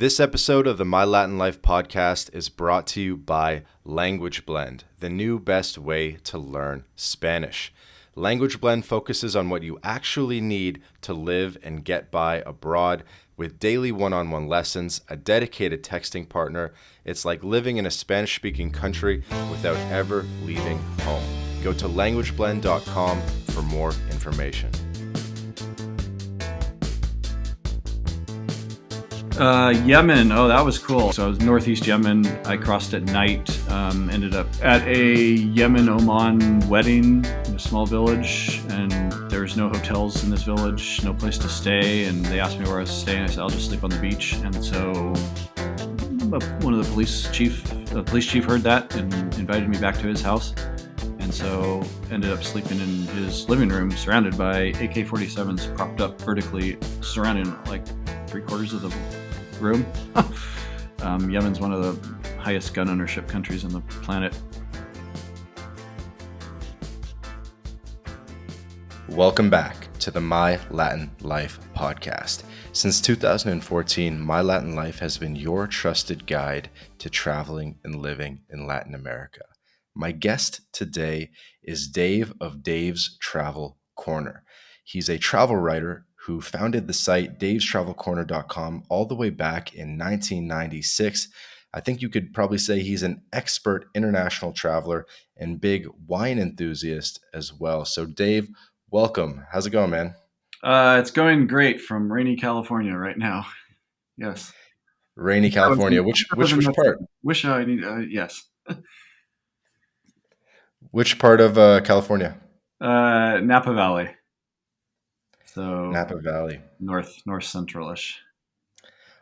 This episode of the My Latin Life podcast is brought to you by Language Blend, the new best way to learn Spanish. Language Blend focuses on what you actually need to live and get by abroad with daily one-on-one lessons, a dedicated texting partner. It's like living in a Spanish-speaking country without ever leaving home. Go to languageblend.com for more information. Yemen. Oh, that was cool. So I was northeast Yemen. I crossed at night, ended up at a Yemen-Oman wedding in a small village, and there's no hotels in this village, no place to stay, and they asked me where I was staying. I said, I'll just sleep on the beach. And so one of the police chief heard that and invited me back to his house. And so ended up sleeping in his living room, surrounded by AK-47s propped up vertically, surrounding like 3/4 of the room. Yemen's one of the highest gun ownership countries on the planet. Welcome back to the My Latin Life podcast. Since 2014, My Latin Life has been your trusted guide to traveling and living in Latin America. My guest today is Dave of Dave's Travel Corner. He's a travel writer who founded the site davestravelcorner.com all the way back in 1996. I think you could probably say he's an expert international traveler and big wine enthusiast as well. So Dave, welcome. How's it going, man? It's going great from rainy California right now. Yes. Rainy California. Which part? Wish I need. Yes. Which part of California? Napa Valley. So Napa Valley. North central-ish.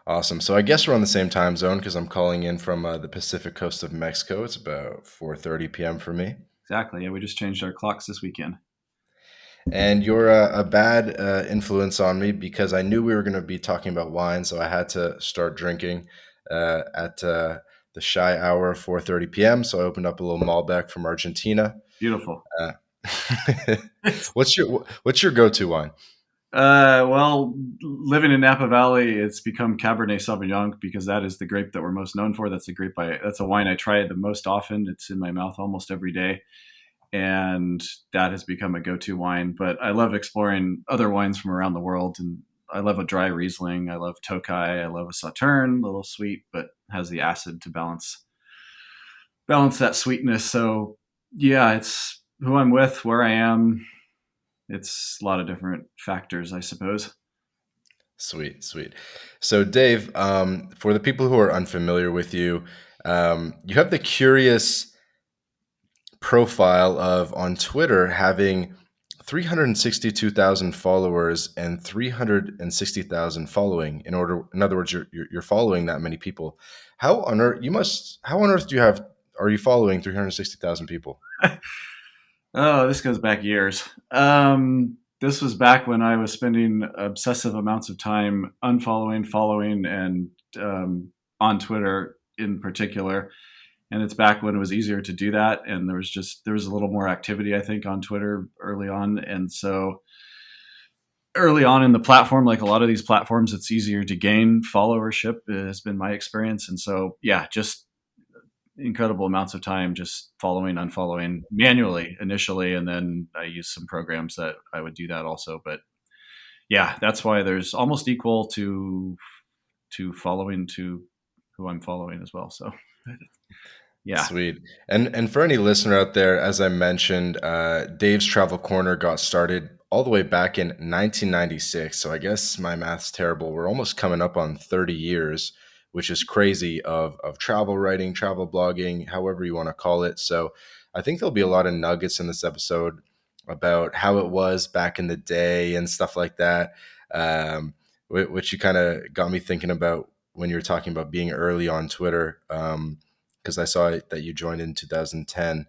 Awesome. So I guess we're on the same time zone because I'm calling in from the Pacific coast of Mexico. It's about 4:30 p.m. for me. Exactly. Yeah, we just changed our clocks this weekend. And you're a bad influence on me because I knew we were going to be talking about wine, so I had to start drinking at the shy hour of 4:30 p.m. So I opened up a little Malbec from Argentina. Beautiful. What's your go-to wine? Well, living in Napa Valley, it's become Cabernet Sauvignon because that is the grape that we're most known for. That's a wine I try the most often. It's in my mouth almost every day, and that has become a go-to wine. But I love exploring other wines from around the world, and I love a dry Riesling. I love Tokai. I love a Sauterne, a little sweet, but has the acid to balance that sweetness. So yeah, it's who I'm with, where I am. It's a lot of different factors, I suppose. Sweet. So Dave, for the people who are unfamiliar with you, you have the curious profile of on Twitter having 362,000 followers and 360,000 following. In other words, you're following that many people. How on earth are you following 360,000 people? Oh, this goes back years. This was back when I was spending obsessive amounts of time unfollowing, following, and on Twitter in particular. And it's back when it was easier to do that, and there was a little more activity, I think, on Twitter early on. And so early on in the platform, like a lot of these platforms, it's easier to gain followership, has been my experience. And so, yeah, just incredible amounts of time just following, unfollowing manually initially, and then I used some programs that I would do that also. But yeah, that's why there's almost equal to following to who I'm following as well. So yeah. Sweet. And for any listener out there, as I mentioned, Dave's Travel Corner got started all the way back in 1996. So I guess my math's terrible. We're almost coming up on 30 years, which is crazy, of travel writing, travel blogging, however you want to call it. So I think there'll be a lot of nuggets in this episode about how it was back in the day and stuff like that, which you kind of got me thinking about when you were talking about being early on Twitter, because I saw that you joined in 2010.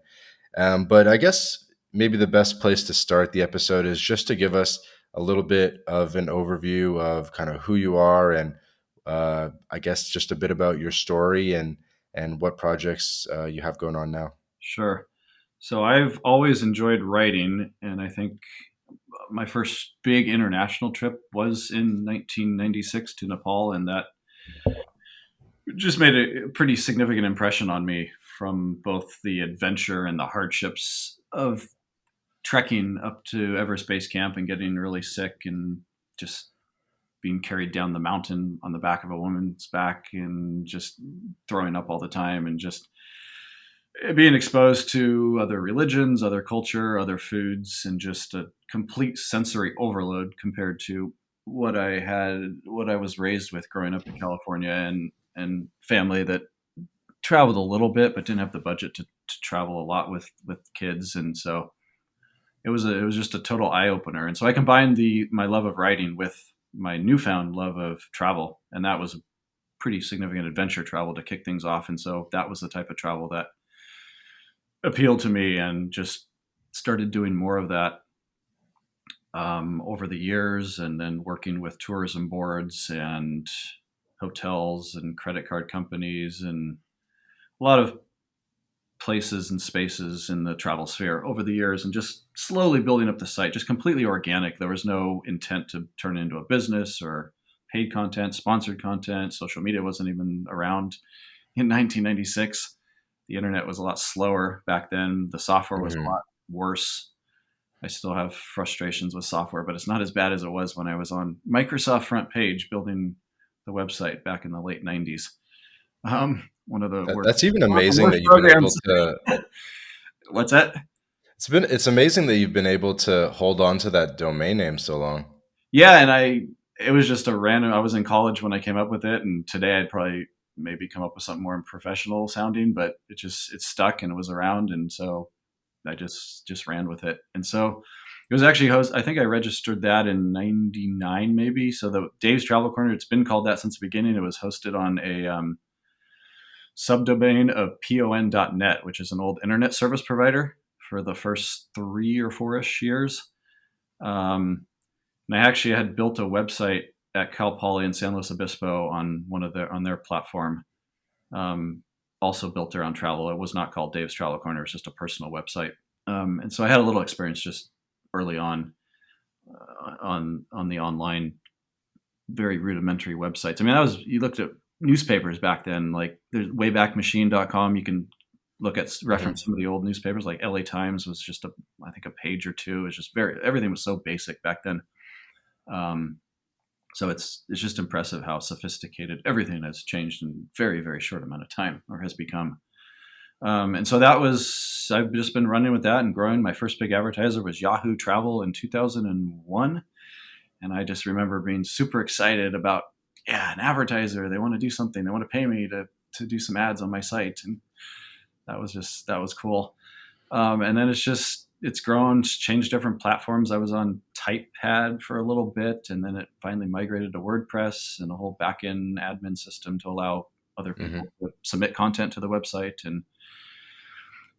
But I guess maybe the best place to start the episode is just to give us a little bit of an overview of kind of who you are and I guess just a bit about your story and what projects you have going on now. Sure. So I've always enjoyed writing, and I think my first big international trip was in 1996 to Nepal, and that just made a pretty significant impression on me from both the adventure and the hardships of trekking up to Everest Base Camp and getting really sick and just being carried down the mountain on the back of a woman's back and just throwing up all the time and just being exposed to other religions, other culture, other foods, and just a complete sensory overload compared to what I was raised with growing up in California and family that traveled a little bit but didn't have the budget to travel a lot with kids. And so it was just a total eye opener. And so I combined my love of writing with my newfound love of travel, and that was a pretty significant adventure travel to kick things off. And so that was the type of travel that appealed to me, and just started doing more of that over the years, and then working with tourism boards and hotels and credit card companies and a lot of places and spaces in the travel sphere over the years, and just slowly building up the site, just completely organic. There was no intent to turn it into a business or paid content, sponsored content. Social media wasn't even around in 1996. The internet was a lot slower back then. The software was a Mhm. lot worse. I still have frustrations with software, but it's not as bad as it was when I was on Microsoft Front Page building the website back in the late 90s. One of the worst, That's even one of the amazing worst that you've been able programs. to. What's that? It's amazing that you've been able to hold on to that domain name so long. Yeah, and it was just a random. I was in college when I came up with it, and today I'd probably maybe come up with something more professional sounding, but it stuck and it was around, and so I just ran with it. And so it was actually I think I registered that in '99 maybe. So the Dave's Travel Corner, it's been called that since the beginning. It was hosted on a subdomain of pon.net, which is an old internet service provider for the first 3 or 4-ish years. And I actually had built a website at Cal Poly in San Luis Obispo on on their platform, um, also built around travel. It was not called Dave's Travel Corner; it was just a personal website. And so I had a little experience just early on on the online, very rudimentary websites. I mean, that was you looked at newspapers back then, like there's waybackmachine.com. You can look at Mhm. reference some of the old newspapers, like LA Times was just I think a page or two. It's just everything was so basic back then. Um, so it's just impressive how sophisticated everything has changed in a very very short amount of time, or has become. And so I've just been running with that and growing. My first big advertiser was Yahoo Travel in 2001, and I just remember being super excited about, yeah, an advertiser. They want to do something. They want to pay me to do some ads on my site, and that was cool. And then it's grown, it's changed different platforms. I was on TypePad for a little bit, and then it finally migrated to WordPress and a whole backend admin system to allow other Mhm. people to submit content to the website. And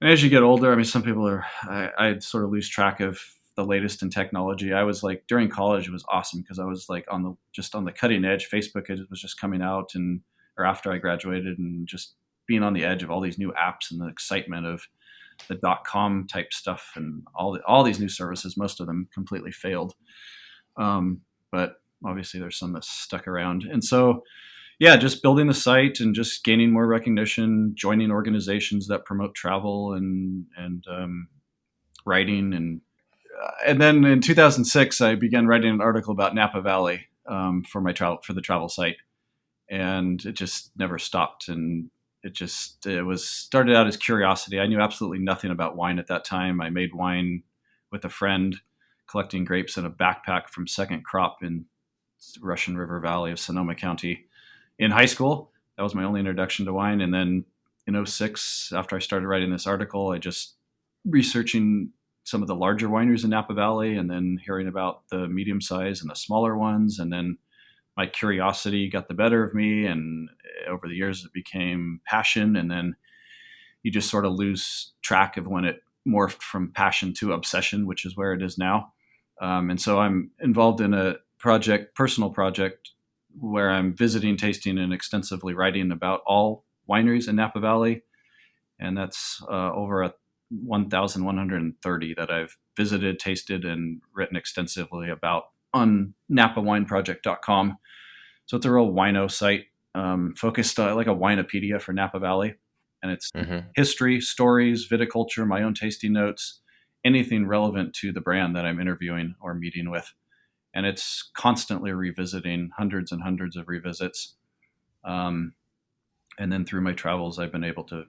as you get older, I mean, some people I sort of lose track of the latest in technology. I was like, during college, it was awesome because I was like just on the cutting edge. Facebook was just coming out, or after I graduated, and just being on the edge of all these new apps and the excitement of the .com type stuff and all these new services. Most of them completely failed, but obviously there's some that stuck around. And so yeah, just building the site and just gaining more recognition, joining organizations that promote travel and writing, and then in 2006 I began writing an article about Napa Valley for the travel site, and it just never stopped. And it was started out as curiosity. I knew absolutely nothing about wine at that time. I made wine with a friend, collecting grapes in a backpack from Second Crop in Russian River Valley of Sonoma County in high school. That was my only introduction to wine. And then in '06, after I started writing this article, I just researching some of the larger wineries in Napa Valley, and then hearing about the medium size and the smaller ones. And then my curiosity got the better of me. And over the years, it became passion. And then you just sort of lose track of when it morphed from passion to obsession, which is where it is now. And so I'm involved in a personal project, where I'm visiting, tasting, and extensively writing about all wineries in Napa Valley. And that's over 1,130 that I've visited, tasted, and written extensively about on napawineproject.com. So it's a real wino site. focused like a winepedia for Napa Valley, and it's Hmm. history, stories, viticulture, my own tasting notes, anything relevant to the brand that I'm interviewing or meeting with, and it's constantly revisiting, hundreds and hundreds of revisits. Um, and then through my travels, I've been able to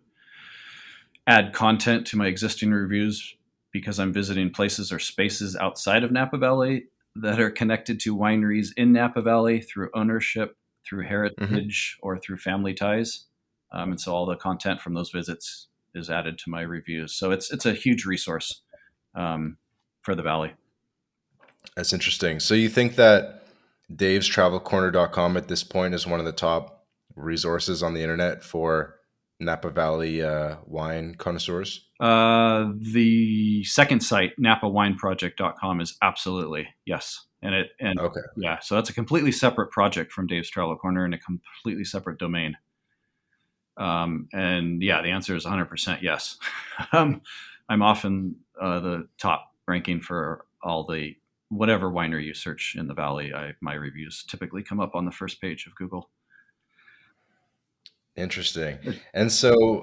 add content to my existing reviews because I'm visiting places or spaces outside of Napa Valley that are connected to wineries in Napa Valley through ownership, through Hmm. heritage, or through family ties. And so all the content from those visits is added to my reviews. So it's a huge resource um, for the valley. That's interesting. So you think that davestravelcorner.com at this point is one of the top resources on the internet for Napa Valley wine connoisseurs? The second site, napawineproject.com, is absolutely yes. And Okay. yeah, so that's a completely separate project from Dave's Travel Corner and a completely separate domain. And yeah, the answer is 100% yes. um, I'm often the top ranking for all the whatever winery you search in the valley. My reviews typically come up on the first page of Google. Interesting. And so,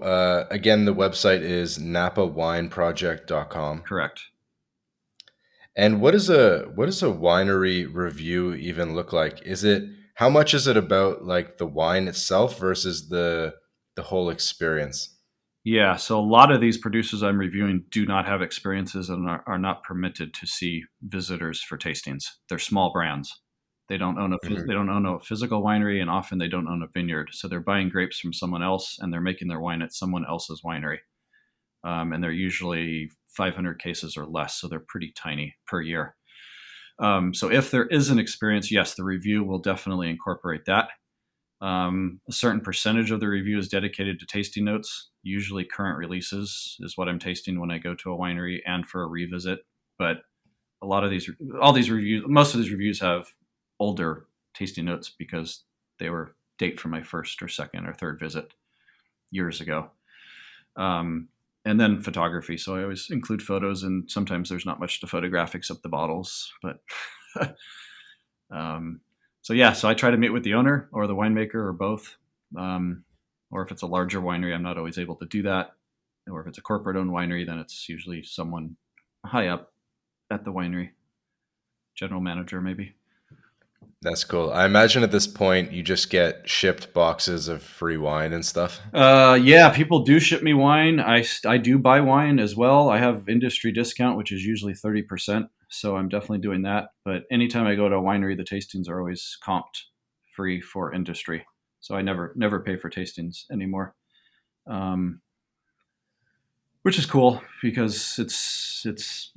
again, the website is napawineproject.com. Correct. And what does a winery review even look like? Is it how much is it about like the wine itself versus the whole experience? Yeah, so a lot of these producers I'm reviewing do not have experiences and are not permitted to see visitors for tastings. They're small brands. Hmm. They don't own a physical winery, and often they don't own a vineyard. So they're buying grapes from someone else, and they're making their wine at someone else's winery. And they're usually 500 cases or less, so they're pretty tiny per year. So if there is an experience, yes, the review will definitely incorporate that. A certain percentage of the review is dedicated to tasting notes. Usually, current releases is what I'm tasting when I go to a winery and for a revisit. But a lot of all these reviews, most of these reviews have older tasting notes because they were date from my first or second or third visit years ago. Um, and then photography. So I always include photos, and sometimes there's not much to photograph except the bottles. But Um, so yeah, so I try to meet with the owner or the winemaker or both. Um, or if it's a larger winery, I'm not always able to do that. Or if it's a corporate owned winery, then it's usually someone high up at the winery, general manager maybe. That's cool. I imagine at this point you just get shipped boxes of free wine and stuff. Yeah, people do ship me wine. I do buy wine as well. I have industry discount, which is usually 30%. So I'm definitely doing that. But anytime I go to a winery, the tastings are always comped free for industry. So I never pay for tastings anymore. Um, which is cool because it's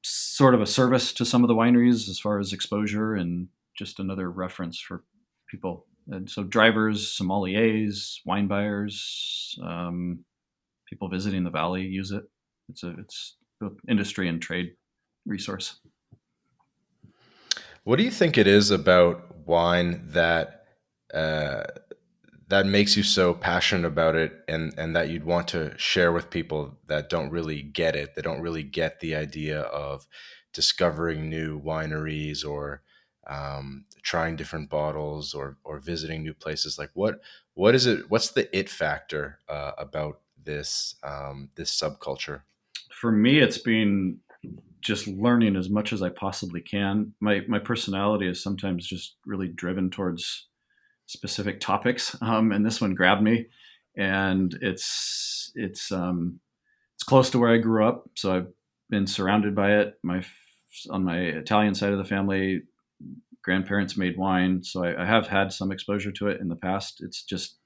sort of a service to some of the wineries as far as exposure and just another reference for people. And so drivers, sommeliers, wine buyers, people visiting the valley use it. It's both industry and trade resource. What do you think it is about wine uh, that makes you so passionate about it and that you'd want to share with people that don't really get it? They don't really get the idea of discovering new wineries or trying different bottles or visiting new places. Like what is it? What's the it factor about this subculture? For me, it's been just learning as much as I possibly can. My personality is sometimes just really driven towards specific topics, and this one grabbed me, and it's close to where I grew up, so I've been surrounded by it. My On my Italian side of the family, grandparents made wine, so I have had some exposure to it in the past. It's just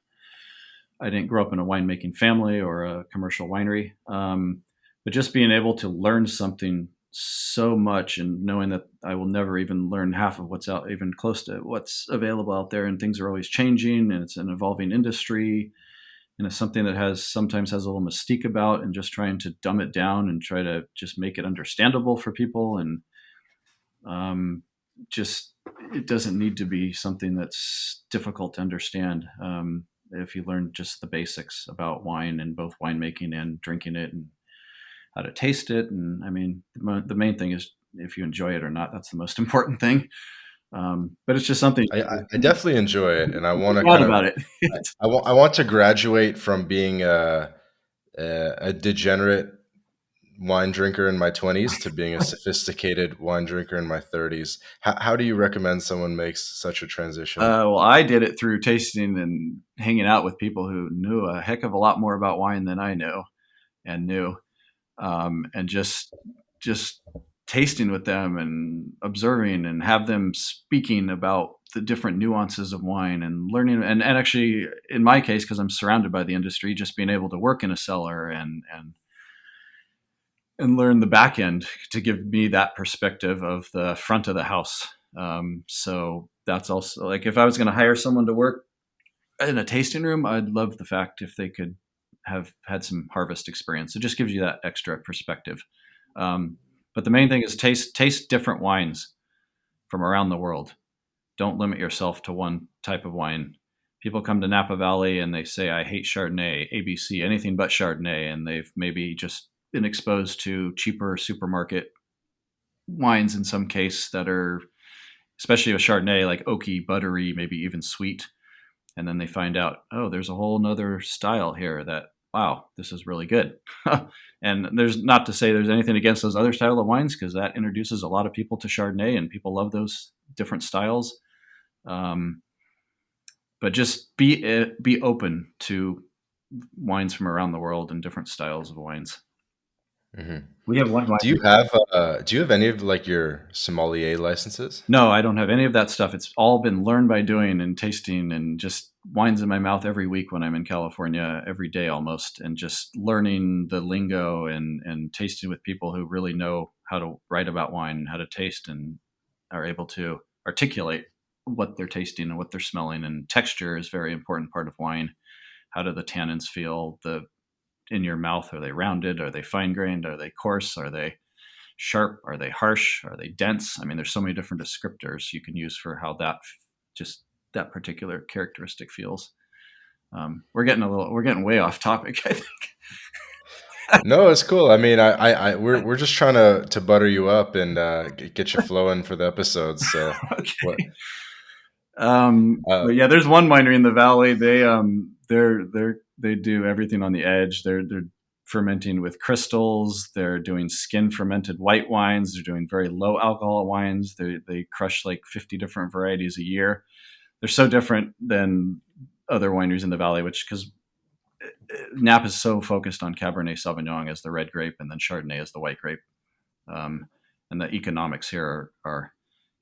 I didn't grow up in a winemaking family or a commercial winery, but just being able to learn something so much and knowing that I will never even learn half of what's out, even close to what's available out there, and things are always changing, and it's an evolving industry, and it's something that has sometimes has a little mystique about, and just trying to dumb it down and try to just make it understandable for people, and um, just it doesn't need to be something that's difficult to understand. If you learn just the basics about wine and both winemaking and drinking it and how to taste it, and I mean, the main thing is if you enjoy it or not. That's the most important thing. But it's just something I definitely enjoy it, and I I'm want to proud kind of about it. I want to graduate from being a degenerate wine drinker in my 20s to being a sophisticated wine drinker in my 30s. How do you recommend someone makes such a transition? Well, I did it through tasting and hanging out with people who knew a heck of a lot more about wine than I knew and knew, and just tasting with them and observing and have them speaking about the different nuances of wine and learning. And actually, in my case, because I'm surrounded by the industry, just being able to work in a cellar and learn the back end to give me that perspective of the front of the house. So that's also like if I was going to hire someone to work in a tasting room, I'd love the fact if they could have had some harvest experience. It just gives you that extra perspective. Um, but the main thing is taste different wines from around the world. Don't limit yourself to one type of wine. People come to Napa Valley and they say, I hate Chardonnay, ABC, anything but Chardonnay. And they've maybe just been exposed to cheaper supermarket wines in some case that are, especially with Chardonnay, like oaky, buttery, maybe even sweet. And then they find out, oh, there's a whole nother style here that, wow, this is really good. And there's not to say there's anything against those other style of wines because that introduces a lot of people to Chardonnay and people love those different styles. Um, but just be open to wines from around the world and different styles of wines. Mhm. We have one Do you wine. have any of like your sommelier licenses? No, I don't have any of that stuff. It's all been learned by doing and tasting and just wines in my mouth every week when I'm in California, every day almost, and just learning the lingo and tasting with people who really know how to write about wine and how to taste and are able to articulate what they're tasting and what they're smelling. And texture is a very important part of wine. How do the tannins feel the in your mouth? Are they rounded? Are they fine grained? Are they coarse? Are they sharp? Are they harsh? Are they dense? I mean, there's so many different descriptors you can use for how just that particular characteristic feels. We're getting way off topic. I think. No, it's cool. I mean, we're just trying to butter you up and get you flowing for the episodes. So, what? Okay. Uh, But yeah, there's one winery in the valley. They do everything on the edge. They're fermenting with crystals. They're doing skin fermented white wines. They're doing very low alcohol wines. They crush like 50 different varieties a year. They're so different than other wineries in the valley, which because Napa is so focused on Cabernet Sauvignon as the red grape and then Chardonnay as the white grape, um, and the economics here are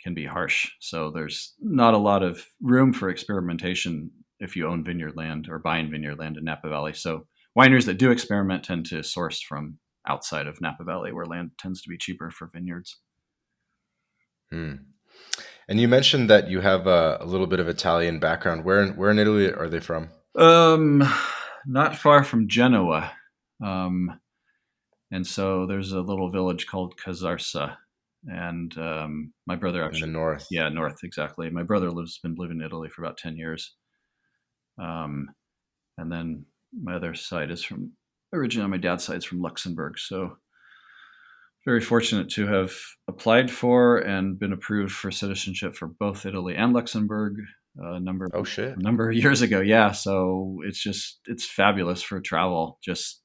can be harsh. So there's not a lot of room for experimentation if you own vineyard land or buying vineyard land in Napa Valley. So wineries that do experiment tend to source from outside of Napa Valley, where land tends to be cheaper for vineyards. hmm. And you mentioned that you have a little bit of Italian background. Where in Italy are they from? Um, Not far from Genoa. Um, And so there's a little village called Casarsa, and my brother In the actually, north. yeah, north exactly. My brother been living in Italy for about 10 years, um, and then my other side is from originally on my dad's side is from Luxembourg. So very fortunate to have applied for and been approved for citizenship for both Italy and Luxembourg Oh shit. a number of years ago. Yeah, so it's fabulous for travel. Just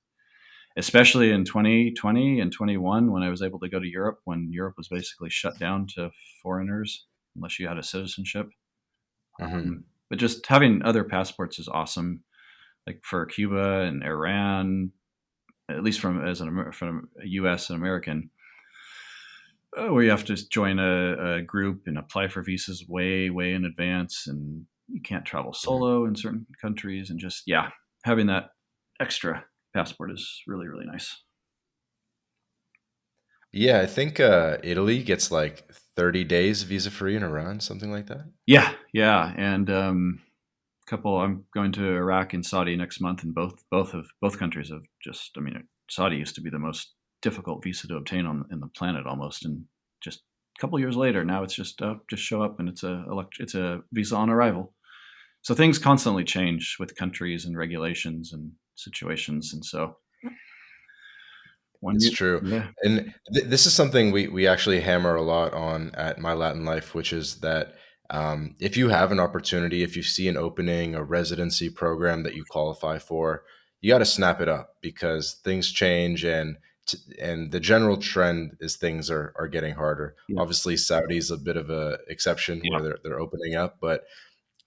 especially in 2020 and 21 when I was able to go to Europe when Europe was basically shut down to foreigners unless you had a citizenship. Hmm. But just having other passports is awesome. Like for Cuba and Iran, at least from a U.S. and American, where you have to join a group and apply for visas way in advance, and you can't travel Hmm. solo in certain countries, and just yeah, having that extra passport is really nice. Yeah, I think Italy gets like 30 days visa free in Iran, something like that. Yeah, and couple. I'm going to Iraq and Saudi next month, and both countries have just. I mean, Saudi used to be the most difficult visa to obtain on in the planet almost, and just a couple years later, now it's just show up and it's a visa on arrival. So things constantly change with countries and regulations and situations, and so One It's year, true. yeah, And this is something we actually hammer a lot on at My Latin Life, which is that if you have an opportunity, if you see an opening, a residency program that you qualify for, you got to snap it up because things change and the general trend is things are getting harder. yeah, Obviously, Saudi's a bit of a exception yeah, where they're opening up, but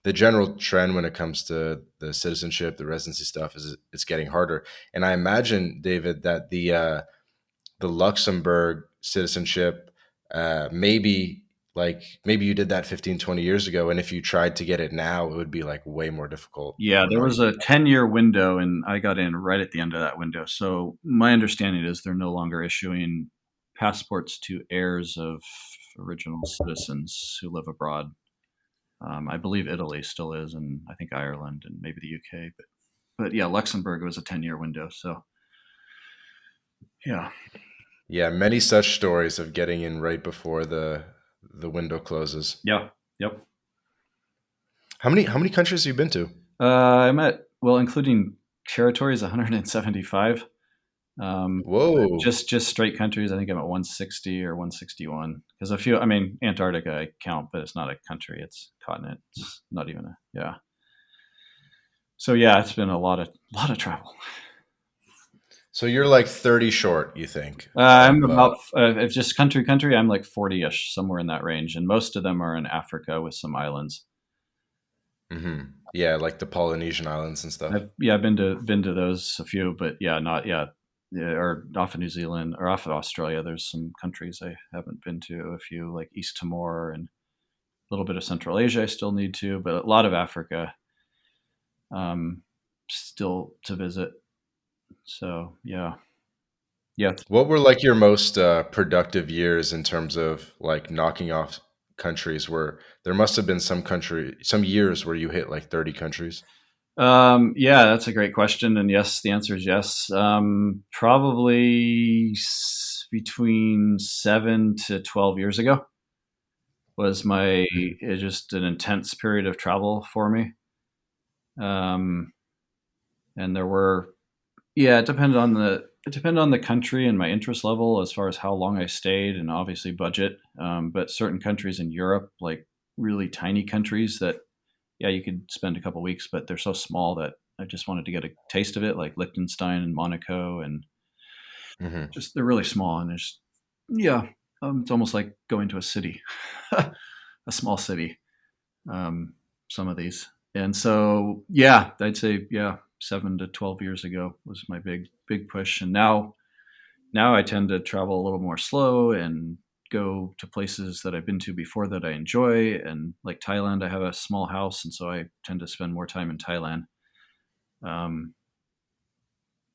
the general trend when it comes to the citizenship, the residency stuff is it's getting harder. And I imagine, David, that the Luxembourg citizenship, maybe maybe you did that 15, 20 years ago. And if you tried to get it now, it would be like way more difficult yeah. or There not was even a possible. 10-year window, and I got in right at the end of that window. So my understanding is they're no longer issuing passports to heirs of original citizens who live abroad. I believe Italy still is, and I think Ireland and maybe the UK. But yeah, Luxembourg was a 10-year window. So yeah, Yeah, many such stories of getting in right before the window closes. yeah, yep. How many countries have you been to? I'm at, well, including territories, 175. But Whoa. just straight countries, I think I'm at 160 or 161. Because a few, I mean, Antarctica I count, but it's not a country; it's a continent. It's not even a, yeah. So yeah, it's been a lot of travel. So you're like 30 short, you think, I'm of about, if just country, I'm like 40-ish, somewhere in that range, and most of them are in Africa with some islands. yeah, like the Polynesian islands and stuff. I've been to those a few, but yeah, not yeah, yeah, or off of New Zealand or off of Australia. There's some countries I haven't been to. A few like East Timor and a little bit of Central Asia. I still need to, but a lot of Africa um, still to visit. So yeah, yeah. What were like your most productive years in terms of like knocking off countries where there must have been some years where you hit like 30 countries? Yeah, that's a great question, and yes, the answer is yes. Probably between 7 to 12 years ago was my just an intense period of travel for me. Um, and there were, yeah, it depended on the country and my interest level as far as how long I stayed, and obviously budget. But certain countries in Europe, like really tiny countries that, yeah, you could spend a couple weeks, but they're so small that I just wanted to get a taste of it, like Liechtenstein and Monaco, and Hmm. just they're really small, and it's, yeah, it's almost like going to a city, a small city. Um, some of these, and so yeah, I'd say yeah, 7 to 12 years ago was my big push, and now I tend to travel a little more slow and go to places that I've been to before that I enjoy. And like Thailand, I have a small house, and so I tend to spend more time in Thailand um,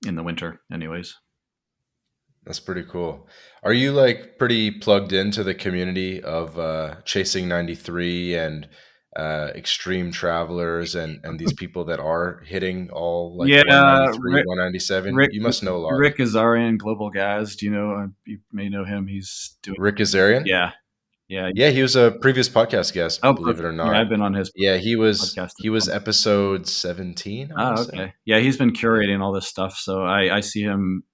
in the winter, anyways. That's pretty cool. Are you like pretty plugged into the community of Chasing 93 and extreme travelers and these people that are hitting all like Yeah, 193, 197? Rick You must know a lot. Rick Azarian, Global Gas. Do you know? You may know him. He's doing, Rick Azarian? yeah, yeah. Yeah, he was a previous podcast guest, Oh, believe it perfect. or Yeah, not. I've been on his Yeah, he was podcast as he was well. episode 17, I want Oh, to say. okay. Yeah, he's been curating all this stuff, so I see him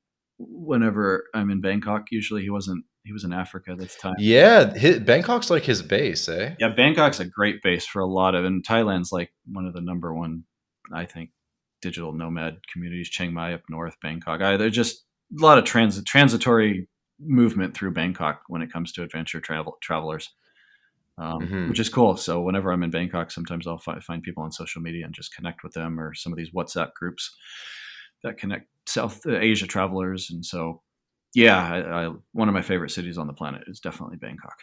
whenever I'm in Bangkok. Usually, he was in Africa this time. Yeah, Bangkok's like his base, eh? Yeah, Bangkok's a great base for a lot of, and Thailand's like one of the number one, I think, digital nomad communities. Chiang Mai up north, Bangkok. There's just a lot of transitory movement through Bangkok when it comes to adventure travelers, which Hmm. is cool. So whenever I'm in Bangkok, sometimes I'll find people on social media and just connect with them, or some of these WhatsApp groups that connect South Asia travelers. And so, yeah, one of my favorite cities on the planet is definitely Bangkok.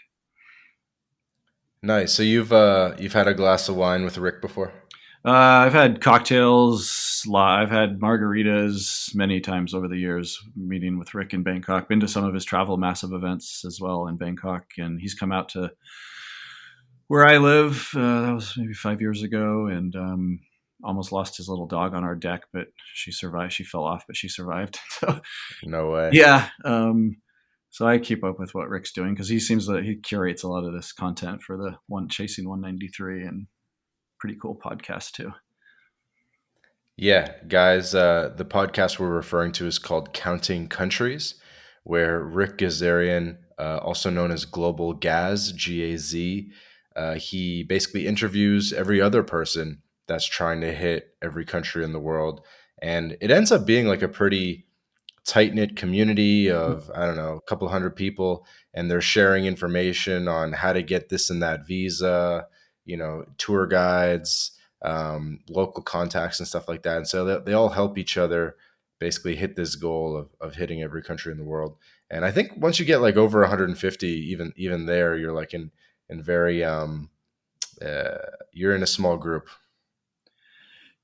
Nice. So you've had a glass of wine with Rick before? I've had cocktails. I've had margaritas many times over the years. Meeting with Rick in Bangkok, been to some of his travel massive events as well in Bangkok, and he's come out to where I live. That was maybe 5 years ago, and almost lost his little dog on our deck, but she survived. She fell off, but she survived. So No way. yeah. So I keep up with what Rick's doing because he seems that he curates a lot of this content for the one Chasing 193, and pretty cool podcast too. Yeah, guys, the podcast we're referring to is called Counting Countries. where Rick Gazarian, also known as Global Gaz, GAZ, he basically interviews every other person that's trying to hit every country in the world. And it ends up being like a pretty tight knit community of, I don't know, a couple hundred people, and they're sharing information on how to get this and that visa, tour guides, local contacts, and stuff like that. And so they all help each other basically hit this goal of hitting every country in the world. And I think once you get like over 150, even there, you're like in very you're in a small group.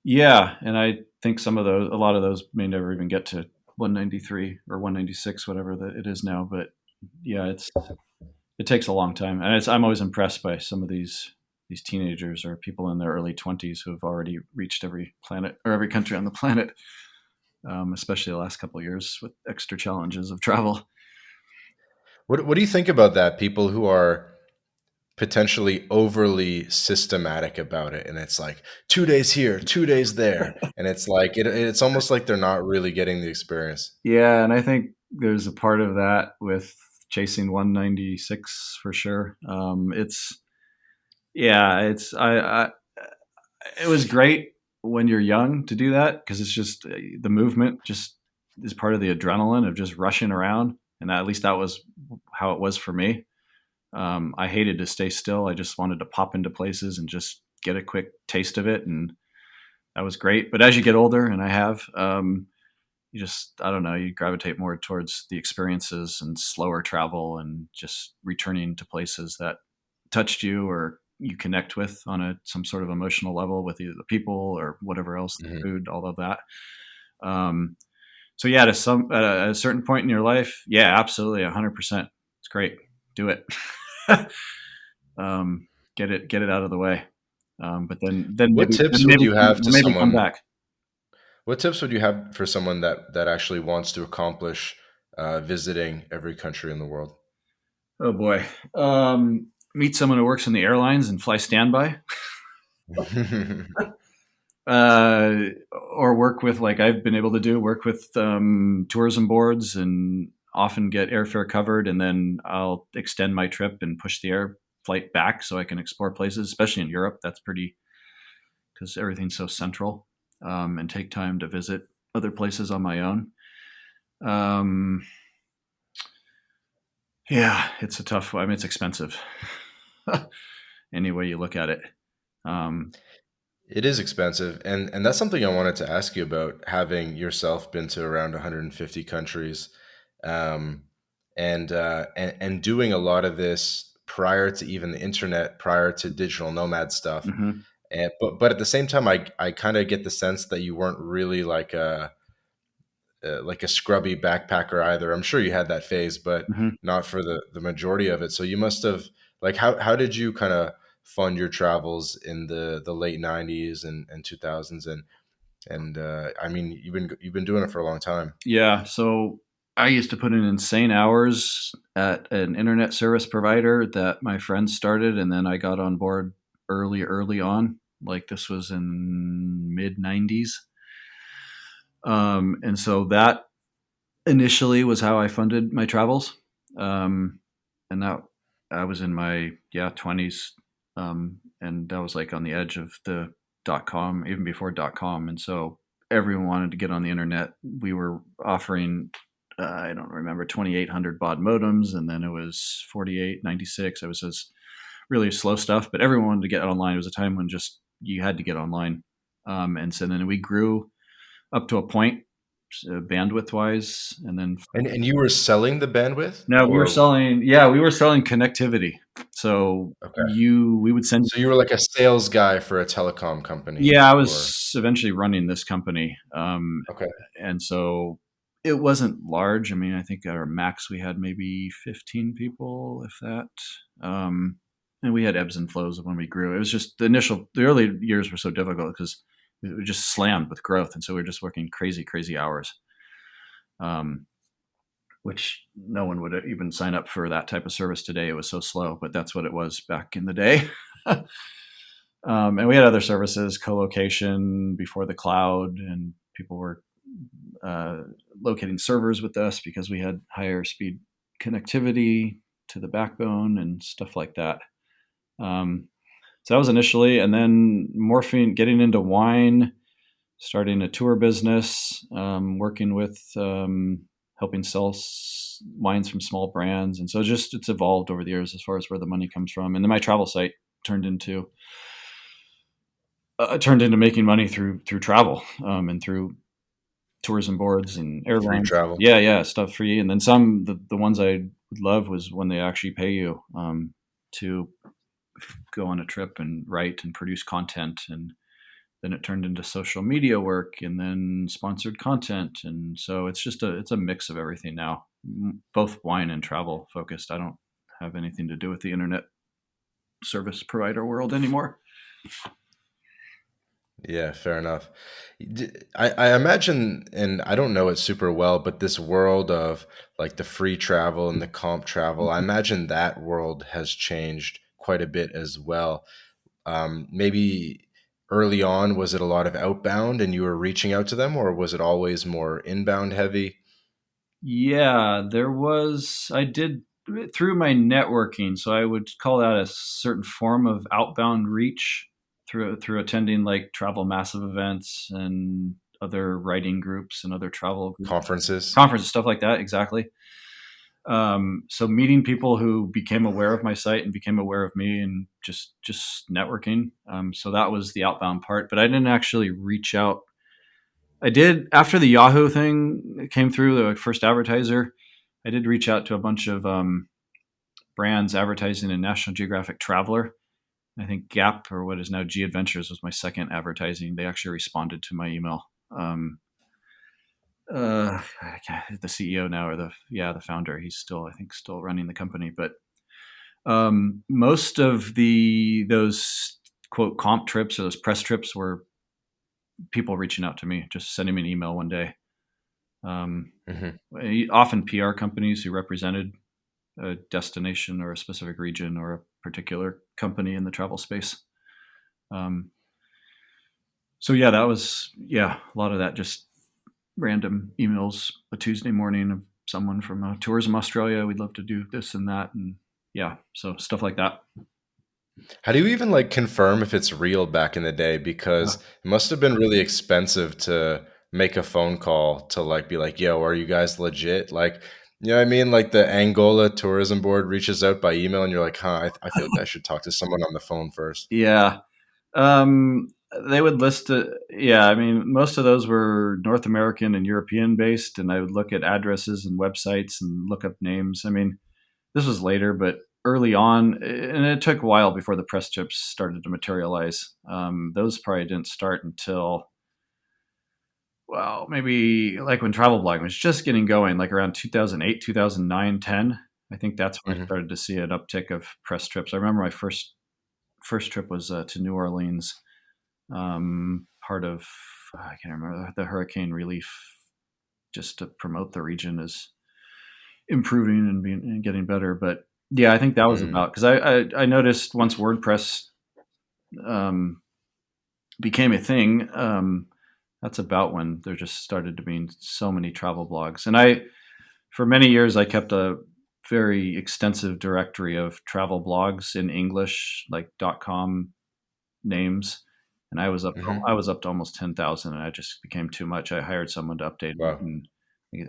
Yeah, and I think a lot of those may never even get to 193 or 196, whatever it is now. But yeah, it takes a long time, and I'm always impressed by some of these teenagers or people in their early 20s who have already reached every planet or every country on the planet, especially the last couple of years with extra challenges of travel. What do you think about that? People who are potentially overly systematic about it, and it's like 2 days here, 2 days there, and it's like it's almost like they're not really getting the experience. Yeah, and I think there's a part of that with chasing 196 for sure. It's yeah, it's it was great when you're young to do that because it's just the movement just is part of the adrenaline of just rushing around, and at least that was how it was for me. I hated to stay still. I just wanted to pop into places and just get a quick taste of it, and that was great. But as you get older, and I have, you just I don't know, you gravitate more towards the experiences and slower travel and just returning to places that touched you or you connect with on some sort of emotional level with either the people or whatever else, the Mhm. food, all of that. Um, so yeah, at a certain point in your life, yeah, absolutely, 100%. It's great. Do it. um, get it out of the way. But then What maybe tips would you have to maybe come someone? back. What tips would you have for someone that actually wants to accomplish visiting every country in the world? Oh boy. Meet someone who works in the airlines and fly standby. uh, or work with like I've been able to do work with tourism boards and often get airfare covered, and then I'll extend my trip and push the air flight back so I can explore places, especially in Europe. That's pretty because everything's so central, and take time to visit other places on my own. Um, yeah, it's a tough. I mean, it's expensive any way you look at it. Um, It is expensive, and that's something I wanted to ask you about. Having yourself been to around 150 countries, um, and doing a lot of this prior to even the internet, prior to digital nomad stuff. mhm, And but at the same time, I kind of get the sense that you weren't really like a scrubby backpacker either. I'm sure you had that phase, but mhm. not for the majority of it. So you must have, like, how did you kind of fund your travels in the late 90s and 2000s, and I mean you've been doing it for a long time. Yeah, so I used to put in insane hours at an internet service provider that my friends started, and then I got on board early on. Like this was in mid '90s, and so that initially was how I funded my travels. Um, and that I was in my 20s, and that was like on the edge of the dot com, even before dot com, and so everyone wanted to get on the internet. We were offering I don't remember 2800 baud modems, and then it was 4896. It was just really slow stuff, but everyone wanted to get online. It was a time when just you had to get online, and so then we grew up to a point bandwidth wise, and then And you were selling the bandwidth, no, or we were selling connectivity. So okay, we would send, so you were like a sales guy for a telecom company, yeah, I or was eventually running this company. okay. And so it wasn't large. I mean, I think at our max we had maybe 15 people, if that. And we had ebbs and flows of when we grew. It was just the early years were so difficult because we were just slammed with growth. And so we were just working crazy hours. Um, which no one would even sign up for that type of service today. It was so slow, but that's what it was back in the day. And we had other services, co-location before the cloud, and people were uh, locating servers with us because we had higher speed connectivity to the backbone and stuff like that. Um, so that was initially, and then morphing, getting into wine, starting a tour business, working with helping sell wines from small brands, and so just it's evolved over the years as far as where the money comes from. And then my travel site turned into making money through travel and through tourism boards and Free airlines. travel. Yeah, yeah, stuff free. And then some the ones I would love was when they actually pay you to go on a trip and write and produce content. And then it turned into social media work and then sponsored content. And so it's a mix of everything now, both wine and travel focused. I don't have anything to do with the internet service provider world anymore. Yeah, fair enough. I imagine, and I don't know it super well, but this world of like the free travel and the comp travel, I imagine that world has changed quite a bit as well. Maybe early on, was it a lot of outbound and you were reaching out to them, or was it always more inbound heavy? Yeah, there was. I did through my networking, so I would call that a certain form of outbound reach through attending like travel massive events and other writing groups and other travel Conferences? conferences, stuff like that. Exactly. So meeting people who became aware of my site and became aware of me, and just networking. So that was the outbound part, but I didn't actually reach out. I did after the Yahoo thing came through, the first advertiser. I did reach out to a bunch of brands advertising in National Geographic Traveler. I think Gap, or what is now G Adventures, was my second advertising. They actually responded to my email. The CEO now, or the founder. He's still, I think, still running the company. But most of those quote comp trips or those press trips were people reaching out to me, just sending me an email one day. Um, Hmm. Often PR companies who represented a destination or a specific region or a particular company in the travel space. Um, so yeah, that was a lot of that, just random emails a Tuesday morning of someone from Tourism Australia. We'd love to do this and that, and yeah, so stuff like that. How do you even like confirm if it's real back in the day? Because Uh, it must have been really expensive to make a phone call to like be like, yo, are you guys legit? Like, you know what I mean? Like the Angola tourism board reaches out by email and you're like, huh, I feel like I should talk to someone on the phone first. yeah, um, they would list it. Yeah, I mean, most of those were North American and European based, and I would look at addresses and websites and look up names. I mean, this was later, but early on, and it took a while before the press trips started to materialize. Those probably didn't start until, well, maybe like when travel blogging was just getting going, like around 2008, 2009, 10. I think that's when I Hmm. started to see an uptick of press trips. I remember my first trip was to New Orleans, part of, I can't remember, the hurricane relief, just to promote the region as improving and being and getting better. But yeah, I think that was Mm. about, because I noticed once WordPress um, became a thing. That's about when there just started to be so many travel blogs, and for many years I kept a very extensive directory of travel blogs in English, like .com names, and I Hmm. was up to almost 10,000, and it just became too much. I hired someone to update it, Wow. and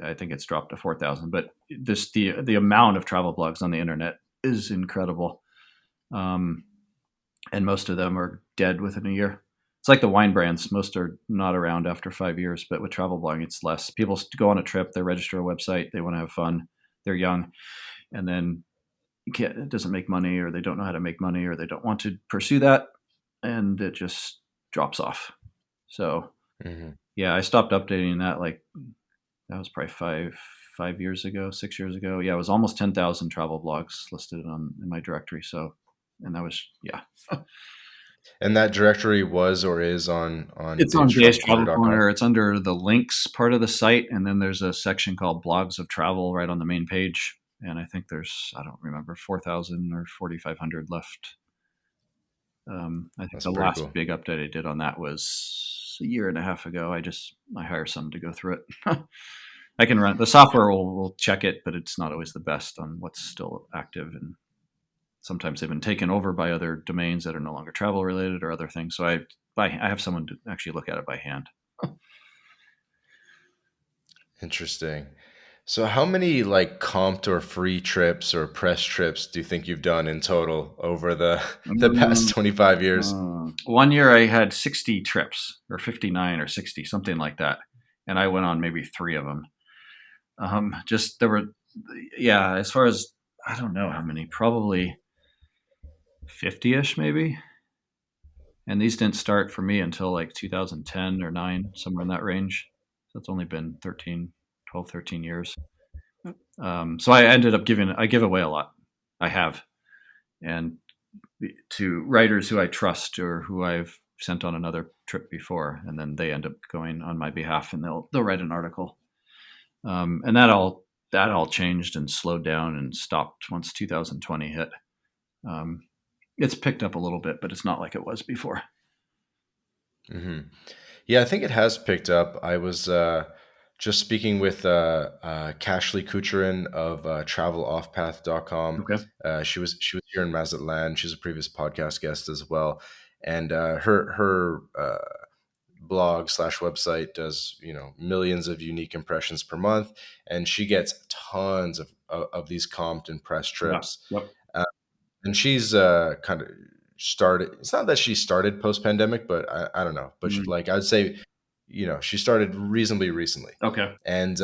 I think it's dropped to 4,000. But the amount of travel blogs on the internet is incredible, um, and most of them are dead within a year. It's like the wine brands; most are not around after 5 years. But with travel blogging, it's less. People go on a trip, they register a website, they want to have fun, they're young, and then it doesn't make money, or they don't know how to make money, or they don't want to pursue that, and it just drops off. So Hmm. yeah, I stopped updating that, like, that was probably 5 years ago, 6 years ago. Yeah, it was almost 10,000 travel blogs listed in my directory. So, and that was, yeah, And that directory was or is on it's on Dave's Travel davestravelcorner.com. Corner. It's under the links part of the site, and then there's a section called Blogs of Travel right on the main page. And I think there's, I don't remember, 4,000 or 4,500 left. I think That's the pretty last cool. big update I did on that was a year and a half ago. I hire someone to go through it. I can run the software will check it, but it's not always the best on what's still active, and sometimes they've been taken over by other domains that are no longer travel related or other things. So I have someone to actually look at it by hand. Interesting. So how many like comped or free trips or press trips do you think you've done in total over the the past Mm, 25 years? 1 year I had 60 trips, or 59 or 60, something like that, and I went on maybe three of them. Just there were, yeah. As far as, I don't know how many, probably 50ish maybe. And these didn't start for me until like 2010 or 9, somewhere in that range. So it's only been 12, 13 years. So I ended up I give away a lot. I have. And to writers who I trust or who I've sent on another trip before, and then they end up going on my behalf and they'll write an article. And that all changed and slowed down and stopped once 2020 hit. Um, it's picked up a little bit, but it's not like it was before. Hmm. Yeah, I think it has picked up. I was just speaking with Cashley Kucherin of traveloffpath.com. Okay. She was here in Mazatlan. She's a previous podcast guest as well, and her blog slash website does millions of unique impressions per month, and she gets tons of these comped and press Yeah. trips. Yep. And she's kind of started. It's not that she started post pandemic, but I don't know. But she, Mm. like I would say, she started reasonably recently, Okay. and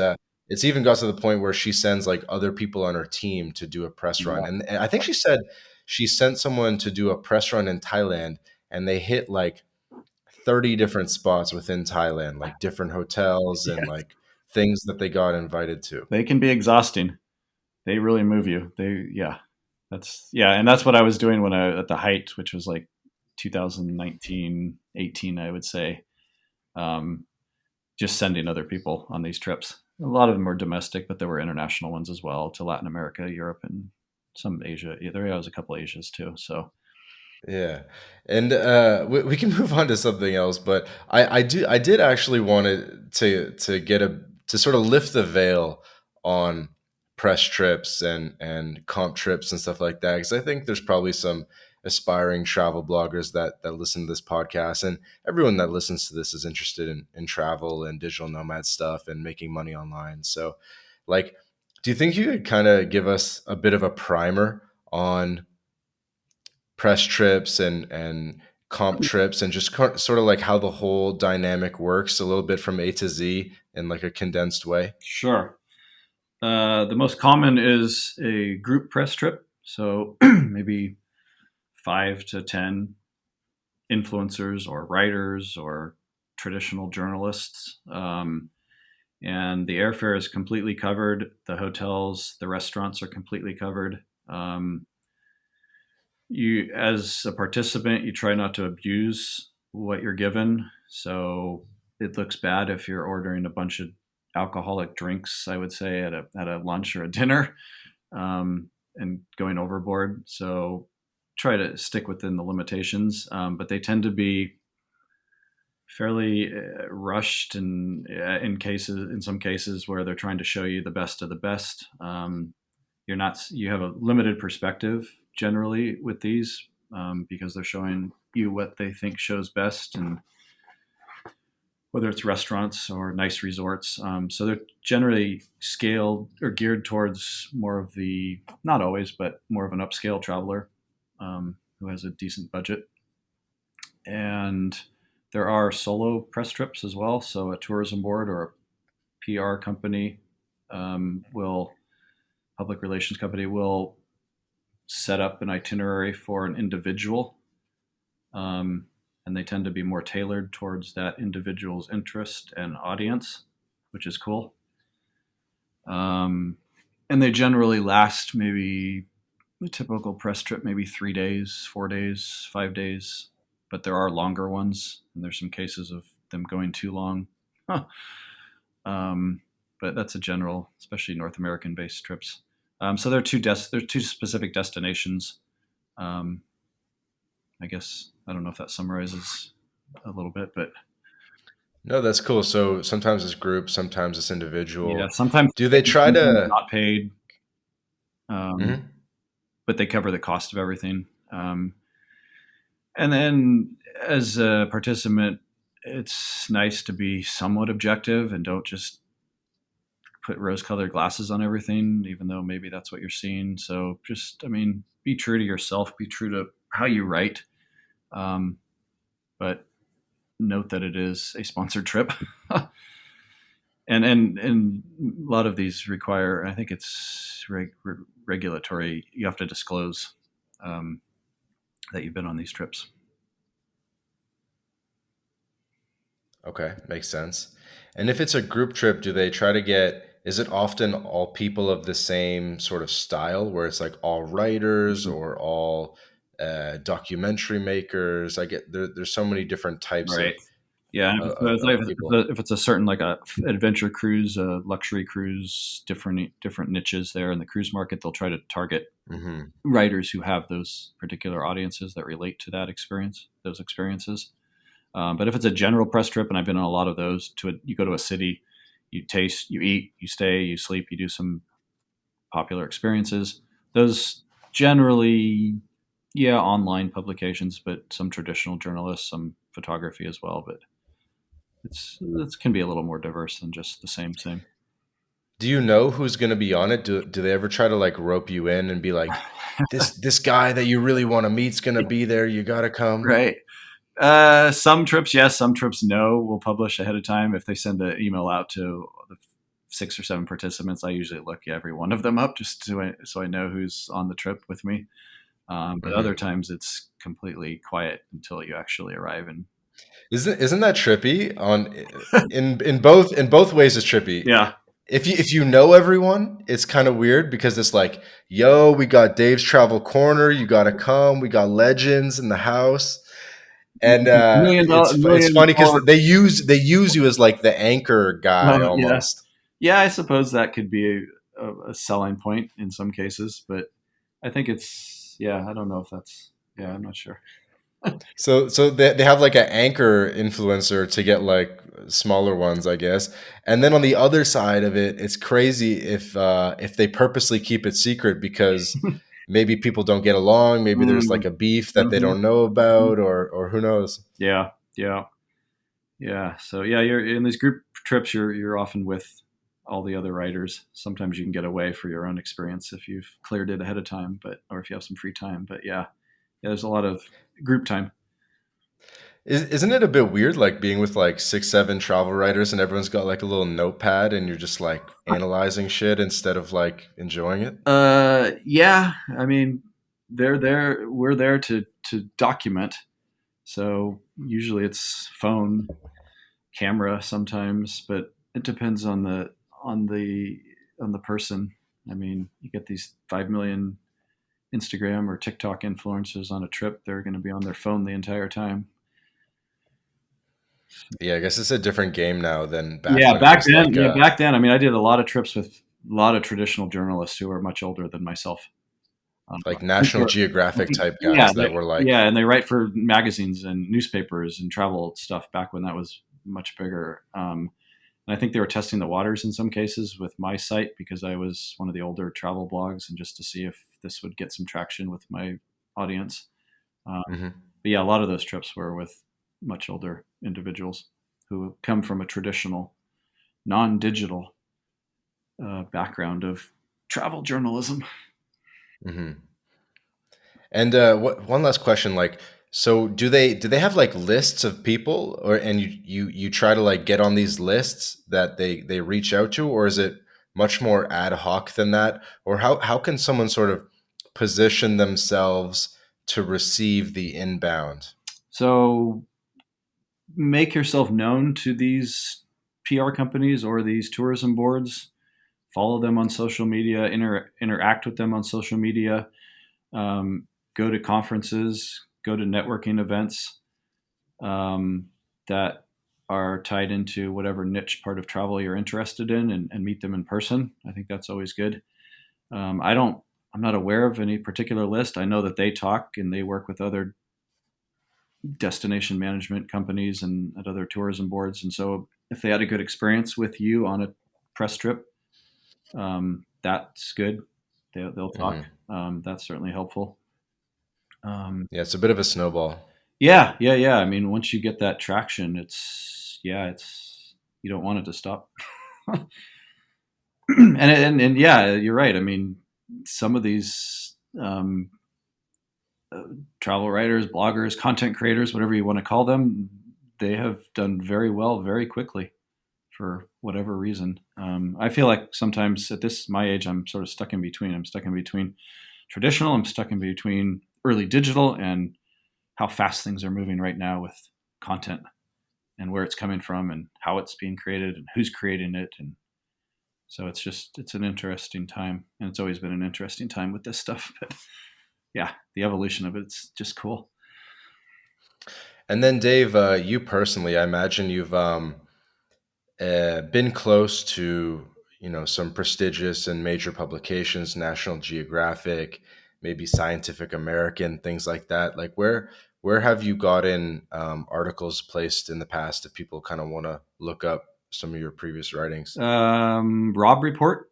it's even got to the point where she sends like other people on her team to do a press run. Yeah. And I think she said she sent someone to do a press run in Thailand, and they hit like 30 different spots within Thailand, like different hotels and Yeah. like things that they got invited to. They can be exhausting. They really move you. Yeah. Yeah. And that's what I was doing when at the height, which was like 2019, 18, I would say. Um, just sending other people on these trips. A lot of them were domestic, but there were international ones as well, to Latin America, Europe, and some Asia. Yeah, there was a couple of Asias too. So Yeah, and we can move on to something else, but I did actually want to get a to sort of lift the veil on press trips and comp trips and stuff like that, because I think there's probably some aspiring travel bloggers that listen to this podcast, and everyone that listens to this is interested in travel and digital nomad stuff and making money online. So, like, do you think you could kind of give us a bit of a primer on press trips and comp trips and just sort of like how the whole dynamic works a little bit from A to Z in like a condensed way? sure. The most common is a group press trip. So maybe 5 to 10 influencers or writers or traditional journalists. And the airfare is completely covered. The hotels, the restaurants are completely covered. Um, you, as a participant, you try not to abuse what you're given. So it looks bad if you're ordering a bunch of alcoholic drinks, I would say, at a lunch or a dinner, and going overboard. So try to stick within the limitations, but they tend to be fairly rushed, and in some cases where they're trying to show you the best of the best. You have a limited perspective generally with these, because they're showing you what they think shows best, and whether it's restaurants or nice resorts. So they're generally scaled or geared towards more of the, not always, but more of an upscale traveler, who has a decent budget. And there are solo press trips as well. So a tourism board or a PR company, will public relations company will set up an itinerary for an individual, um, and they tend to be more tailored towards that individual's interest and audience, which is cool. Um, and they generally last maybe a typical press trip, maybe 3 days, 4 days, 5 days, but there are longer ones, and there's some cases of them going too long. Huh. Um, but that's a general, especially North American based trips. So there are two specific destinations. Um, I guess I don't know if that summarizes a little bit, but No, that's cool. So sometimes it's group, sometimes it's Yeah, individual. sometimes Do they paid, try sometimes to? not paid, um, Mhm. but they cover the cost of everything. And then as a participant, it's nice to be somewhat objective and don't just put rose-colored glasses on everything, even though maybe that's what you're seeing. So just, I mean, be true to yourself, be true to how you write, um, but note that it is a sponsored trip. And a lot of these require, I think it's regulatory. You have to disclose um, that you've been on these trips. Okay, makes sense. And if it's a group trip, do they try to get, is it often all people of the same sort of style where it's like all writers Mhm. or all documentary makers? I get there's so many different types Right. Yeah, and of people. if it's a certain like a adventure cruise, a luxury cruise, different niches there in the cruise market, they'll try to target Hmm. writers who have those particular audiences that relate to that experience, those experiences. But if it's a general press trip, and I've been on a lot of those, you go to a city, you taste, you eat, you stay, you sleep, you do some popular experiences. Those generally, yeah, online publications, but some traditional journalists, some photography as well. But it can be a little more diverse than just the same thing. Do you know who's going to be on it? Do they ever try to like rope you in and be like, this guy that you really want to meet's going to be there. You got to come. Right. Some trips, yes. Some trips, no. We'll publish ahead of time. If they send an email out to the 6 or 7 participants, I usually look every one of them up just so I know who's on the trip with me. But other Hmm. times it's completely quiet until you actually arrive. And Isn't that trippy? On in both ways, it's trippy. yeah, If you know everyone, it's kind of weird because it's like, yo, we got Dave's Travel Corner. You got to come. We got legends in the house, and million dollar, it's million funny because dollar. they use you as like the anchor guy Yeah, almost. yeah. I suppose that could be a selling point in some cases, but I think it's yeah. I don't know if that's yeah. I'm not sure. So they have like an anchor influencer to get like smaller ones, I guess. And then on the other side of it, it's crazy if they purposely keep it secret because maybe people don't get along, maybe there's like Mm, a beef that they mhm, don't know mhm. about or who knows. Yeah, yeah, yeah. So yeah, you're in these group trips. You're often with all the other writers. Sometimes you can get away for your own experience if you've cleared it ahead of time, but or if you have some free time. But yeah, yeah there's a lot of group time. Isn't it a bit weird like being with like 6, 7 travel writers and everyone's got like a little notepad and you're just like analyzing shit instead of like enjoying it? Yeah. I mean, they're there. We're there to document. So usually it's phone, camera sometimes, but it depends on the on the person. I mean, you get these 5 million Instagram or TikTok influencers on a trip; they're going to be on their phone the entire time. Yeah, I guess it's a different game now than back Yeah, when it back was then. like Yeah, back then. I mean, I did a lot of trips with a lot of traditional journalists who are much older than myself. I think National Geographic type yeah, guys that were like, yeah, and they write for magazines and newspapers and travel stuff back when that was much bigger. And I think they were testing the waters in some cases with my site because I was one of the older travel blogs, and just to see if this would get some traction with my audience. Um, mhm. but yeah, a lot of those trips were with much older individuals who come from a traditional, non-digital background of travel journalism. Hmm. And one last question, like, so do they have like lists of people, or and you try to like get on these lists that they reach out to, or is it much more ad hoc than that, or how can someone sort of position themselves to receive the inbound? So make yourself known to these PR companies or these tourism boards. Follow them on social media. Interact with them on social media. Um, go to conferences. Go to networking events um, that are tied into whatever niche part of travel you're interested in, and meet them in person. I think that's always good. I don't. I'm not aware of any particular list. I know that they talk and they work with other destination management companies and at other tourism boards. And so if they had a good experience with you on a press trip, that's good. They'll talk. Hmm. That's certainly helpful. Um, Yeah, it's a bit of a snowball. yeah, yeah, yeah. I mean, once you get that traction, it's you don't want it to stop. And yeah, you're right. I mean, some of these uh, travel writers, bloggers, content creators, whatever you want to call them, they have done very well very quickly for whatever reason. I feel like sometimes at this my age, I'm sort of stuck in between. I'm stuck in between traditional. I'm stuck in between early digital and how fast things are moving right now with content and where it's coming from and how it's being created and who's creating it. And so it's an interesting time, and it's always been an interesting time with this stuff. But yeah, the evolution of it's just cool. And then, Dave, you personally, I imagine you've been close to some prestigious and major publications, National Geographic, maybe Scientific American, things like that. Like where have you gotten articles placed in the past if people kind of want to look up some of your previous writings? Rob Report,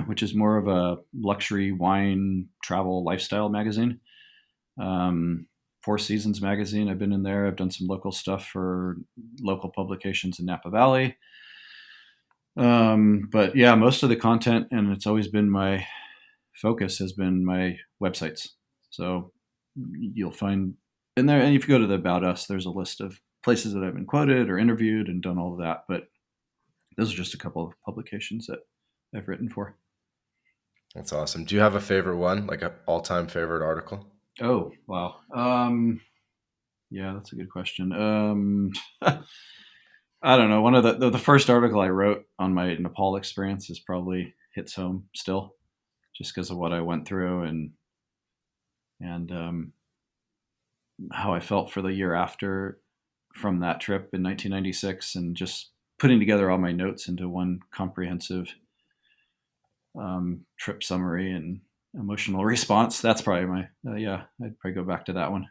which is more of a luxury wine travel lifestyle magazine. Four Seasons magazine. I've been in there. I've done some local stuff for local publications in Napa Valley. But yeah, most of the content, and it's always been my focus, has been my websites. So you'll find in there, and if you go to the About Us, there's a list of places that I've been quoted or interviewed and done all of that. But those are just a couple of publications that I've written for. That's awesome. Do you have a favorite one, like an all-time favorite article? Oh wow. Yeah, that's a good question. I don't know. One of the first article I wrote on my Nepal experience is probably hits home still, just because of what I went through and how I felt for the year after from that trip in 1996, and just putting together all my notes into one comprehensive trip summary and emotional response. That's probably my yeah. I'd probably go back to that one.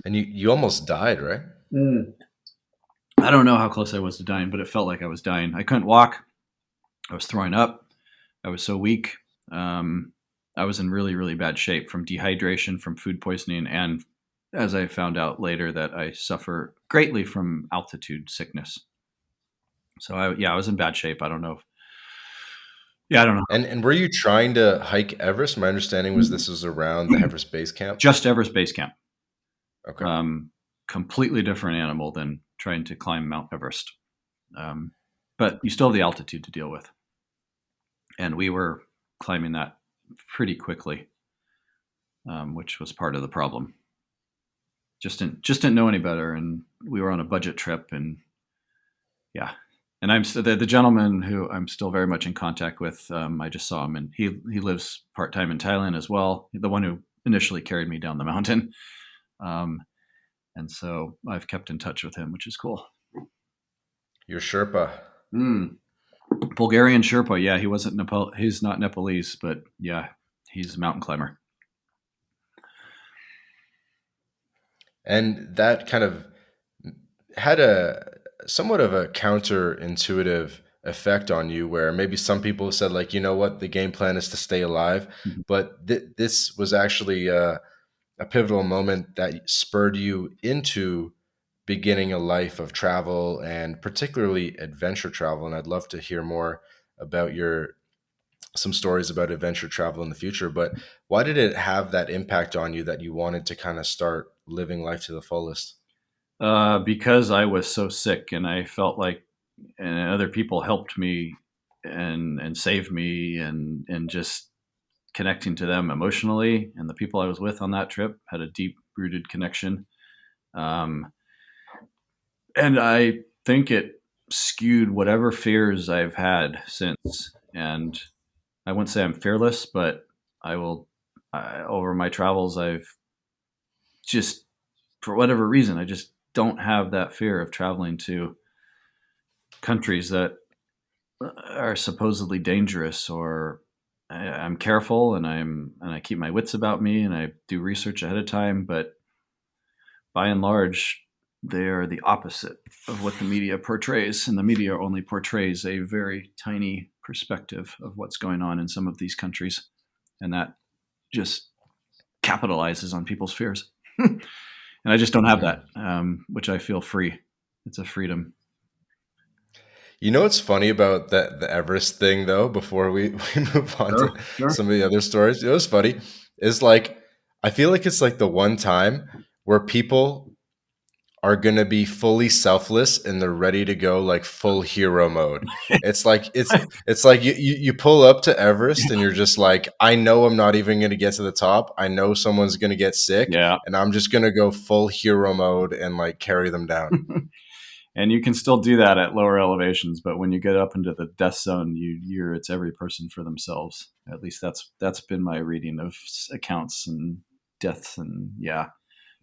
And you almost died, right? Mm. I don't know how close I was to dying, but it felt like I was dying. I couldn't walk. I was throwing up. I was so weak. Um, I was in really, really bad shape from dehydration, from food poisoning, and as I found out later, that I suffer greatly from altitude sickness. So I was in bad shape. I don't know. Yeah, I don't And were you trying to hike Everest? My understanding was know. this was around the Everest Base Camp. Just Everest Base Camp. Okay. Um, Completely different animal than trying to climb Mount Everest. Um, but you still have the altitude to deal with, and we were climbing that pretty quickly, which was part of the problem. Just didn't know any better, and we were on a budget trip, and yeah. And the gentleman who I'm still very much in contact with. I just saw him, and he lives part time in Thailand as well. The one who initially carried me down the mountain, um, and so I've kept in touch with him, which is cool. Your Sherpa. Mm. Bulgarian Sherpa, yeah, he wasn't Nepal. He's not Nepalese, but yeah, he's a mountain climber. And that kind of had a somewhat of a counterintuitive effect on you where maybe some people said like, you know what, the game plan is to stay alive, Mhm. but this was actually a pivotal moment that spurred you into beginning a life of travel and particularly adventure travel. And I'd love to hear more about your some stories about adventure travel in the future. But why did it have that impact on you that you wanted to kind of start living life to the fullest? Because I was so sick, and I felt like, and other people helped me and saved me, and just connecting to them emotionally, and the people I was with on that trip had a deep rooted connection. Um, and I think it skewed whatever fears I've had since. And I wouldn't say I'm fearless, but I will. Over my travels, I've just, for whatever reason, I just don't have that fear of traveling to countries that are supposedly dangerous. Or I'm careful, and I keep my wits about me, and I do research ahead of time. But by and large, they are the opposite of what the media portrays, and the media only portrays a very tiny perspective of what's going on in some of these countries, and that just capitalizes on people's fears. And I just don't have that, Mhm. which I feel free. It's a freedom. You know what's funny about the Everest thing though, before we move on Sure, to sure. some of the other stories? You know what's funny is like I feel like it's like the one time where people are gonna be fully selfless and they're ready to go like full hero mode. It's like you pull up to Everest and you're just like, I know I'm not even gonna get to the top. I know someone's gonna get sick, Yeah. and I'm just gonna go full hero mode and like carry them down. And you can still do that at lower elevations, but when you get up into the death zone, you're it's every person for themselves. At least that's been my reading of accounts and deaths, and yeah.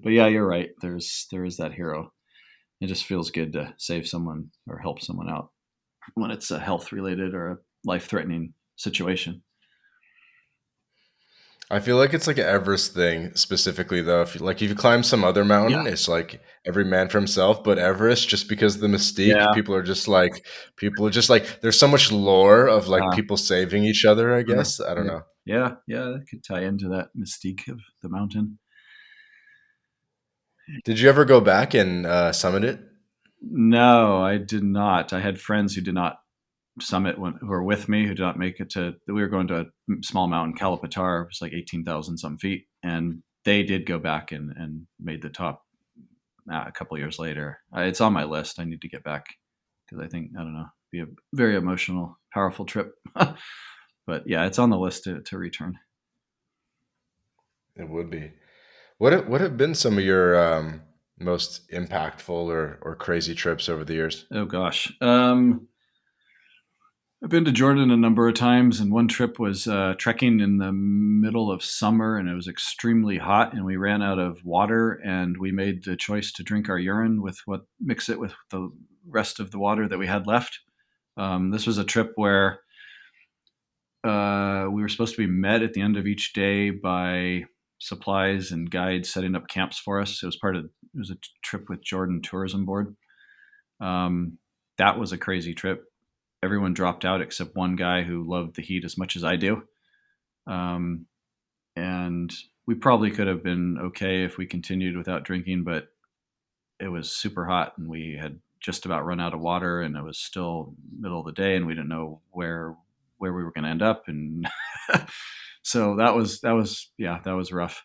But yeah, you're right. There is that hero. It just feels good to save someone or help someone out when it's a health related or a life threatening situation. I feel like it's like an Everest thing specifically though. If you climb some other Yeah, mountain, it's like every man for himself. But Everest, just because of the mystique, yeah, people are just like there's so much lore of like uh, people saving each other. I sure. guess I don't Yeah, know. yeah, yeah. That could tie into that mystique of the mountain. Did you ever go back and summit it? No, I did not. I had friends who did not summit who were with me who did not make it to. We were going to a small mountain, Kalapatar, it was like 18,000 some feet, and they did go back and made the top a couple years later. It's on my list. I need to get back because I think I don't know, be a very emotional, powerful trip. But yeah, it's on the list to return. It would be. What have been some of your most impactful or crazy trips over the years? Oh gosh. I've been to Jordan a number of times, and one trip was trekking in the middle of summer, and it was extremely hot, and we ran out of water, and we made the choice to drink our urine mix it with the rest of the water that we had left. This was a trip where we were supposed to be met at the end of each day by supplies and guides setting up camps for us. It was a trip with Jordan Tourism Board. Um, that was a crazy trip. Everyone dropped out except one guy who loved the heat as much as I do. Um, and we probably could have been okay if we continued without drinking, but it was super hot and we had just about run out of water, and it was still middle of the day and we didn't know where we were going to end up. And so that was rough.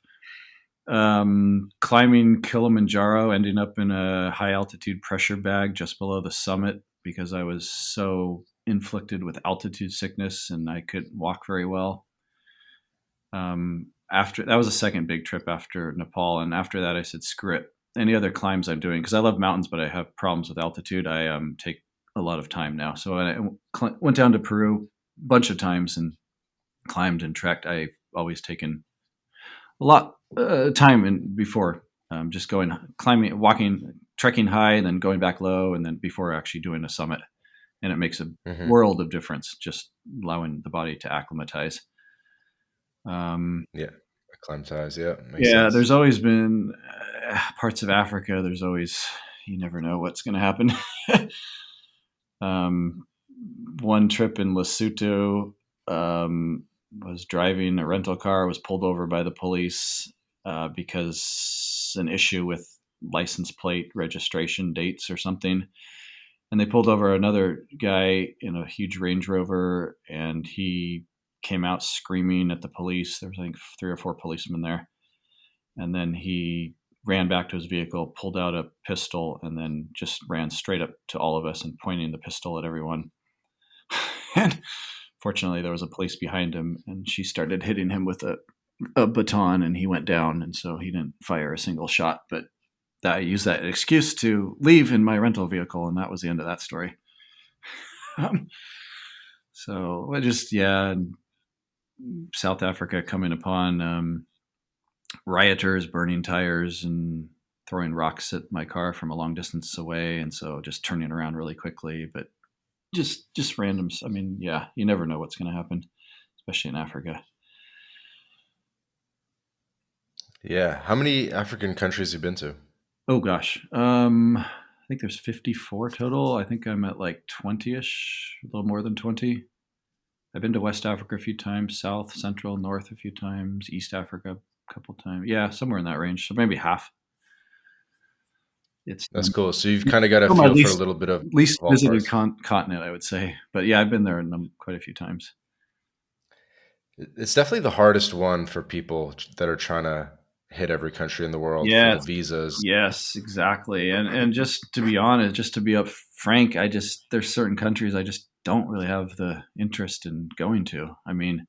Climbing Kilimanjaro, ending up in a high altitude pressure bag just below the summit because I was so inflicted with altitude sickness and I couldn't walk very well. After that was a second big trip after Nepal, and after that I said screw it. Any other climbs I'm doing, because I love mountains, but I have problems with altitude. I take a lot of time now, so I went down to Peru a bunch of times and climbed and trekked. I've always taken a lot time in before just going climbing, walking, trekking high, and then going back low, and then before actually doing a summit. And it makes a Hmm. world of difference just allowing the body to acclimatize. Um, Yeah, acclimatize. Yeah, makes yeah, sense. there's always been parts of Africa. There's always you never know what's going to happen. um, One trip in Lesotho, was driving a rental car, was pulled over by the police because an issue with license plate registration dates or something. And they pulled over another guy in a huge Range Rover, and he came out screaming at the police. There was, I think, 3 or 4 policemen there. And then he ran back to his vehicle, pulled out a pistol, and then just ran straight up to all of us and pointing the pistol at everyone. And fortunately, there was a police behind him, and she started hitting him with a baton, and he went down. And so he didn't fire a single shot. But I used that excuse to leave in my rental vehicle, and that was the end of that story. Um, so I just, yeah, South Africa coming upon rioters burning tires and throwing rocks at my car from a long distance away, and so just turning around really quickly. But just random. I mean, yeah, you never know what's going to happen, especially in Africa. Yeah. How many African countries have you been to? Oh gosh, I think there's 54 total. I think I'm at like 20ish, a little more than 20. I've been to West Africa a few times, South, Central, North a few times, East Africa a couple times. Yeah, somewhere in that range. So maybe half. It's That's cool. So you've kind of got a still my feel for a least little bit of all visited parts. continent, I would say. But yeah, I've been there quite a few times. It's definitely the hardest one for people that are trying to hit every country in the world for the Yes, visas. yes, exactly. And just to be honest, just to be up frank, I just there's certain countries I just don't really have the interest in going to. I mean,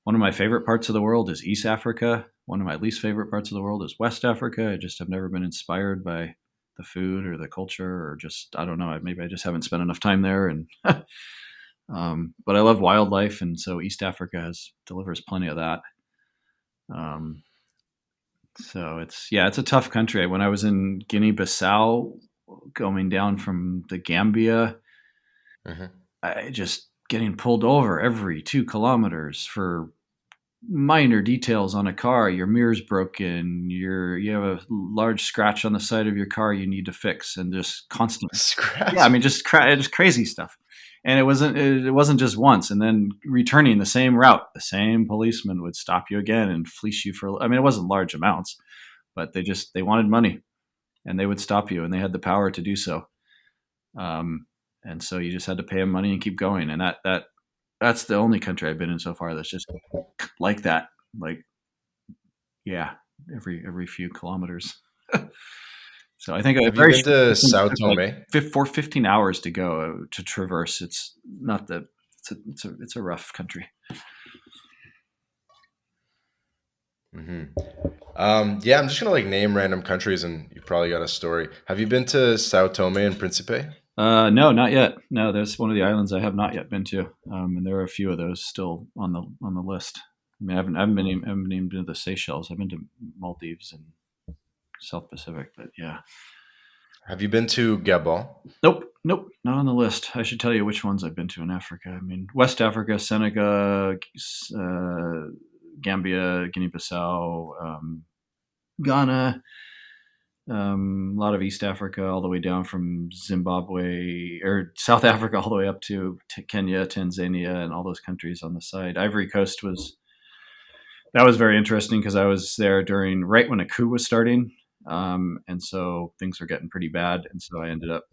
one of my favorite parts of the world is East Africa. One of my least favorite parts of the world is West Africa. I just have never been inspired by the food or the culture, or just I don't know. Maybe I just haven't spent enough time there. And but I love wildlife, and so East Africa delivers plenty of that. Um, so it's a tough country. When I was in Guinea-Bissau, going down from the Gambia, Hmm. I just getting pulled over every 2 kilometers for minor details on a car. Your mirror's broken. You have a large scratch on the side of your car you need to fix, and just constant. Yeah, I Scratch. mean, just crazy stuff. And it wasn't just once. And then returning the same route, the same policeman would stop you again and fleece you for. I mean, it wasn't large amounts, but they wanted money, and they would stop you, and they had the power to do so. Um, and so you just had to pay them money and keep going. And that's the only country I've been in so far that's just like that. Like, yeah, every few kilometers. So I think a Have you very been short to distance Sao took like Tome? 15 hours to go to traverse. It's not the it's a rough country. Hmm. Yeah, I'm just gonna like name random countries, and you probably got a story. Have you been to Sao Tome and Principe? No, not yet. No, that's one of the islands I have not yet been to, and there are a few of those still on the list. I mean, I haven't been to the Seychelles. I've been to Maldives and South Pacific, but yeah, Have you been to Gabon? nope, not on the list. I should tell you which ones I've been to in Africa. I mean, West Africa, Senegal, Gambia, Guinea-Bissau, Ghana, a lot of East Africa, all the way down from Zimbabwe or South Africa, all the way up to Kenya, Tanzania, and all those countries on the side. Ivory Coast was very interesting because I was there during right when a coup was starting, and so things were getting pretty bad, and so I ended up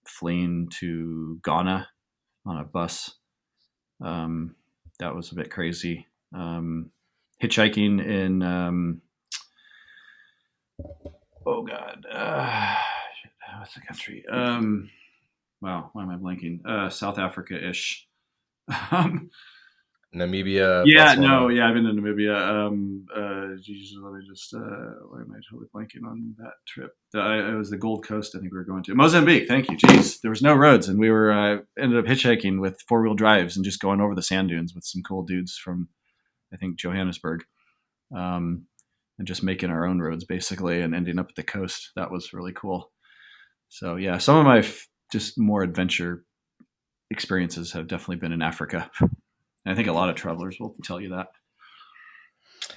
fleeing to Ghana on a bus. Um, that was a bit crazy. Hitchhiking in oh god, what's the country? Wow, why am I blanking? South Africa ish. um, Namibia, yeah, no, Botswana. yeah, I've been to Namibia. Geez, let me just. Why am I totally blanking on that trip? It was the Gold Coast. I think we were going to Mozambique. Thank you. Jeez, there was no roads, and we were ended up hitchhiking with 4-wheel drives and just going over the sand dunes with some cool dudes from I think Johannesburg, um, and just making our own roads basically, and ending up at the coast. That was really cool. So yeah, some of my just more adventure experiences have definitely been in Africa. And I think a lot of travelers will tell you that.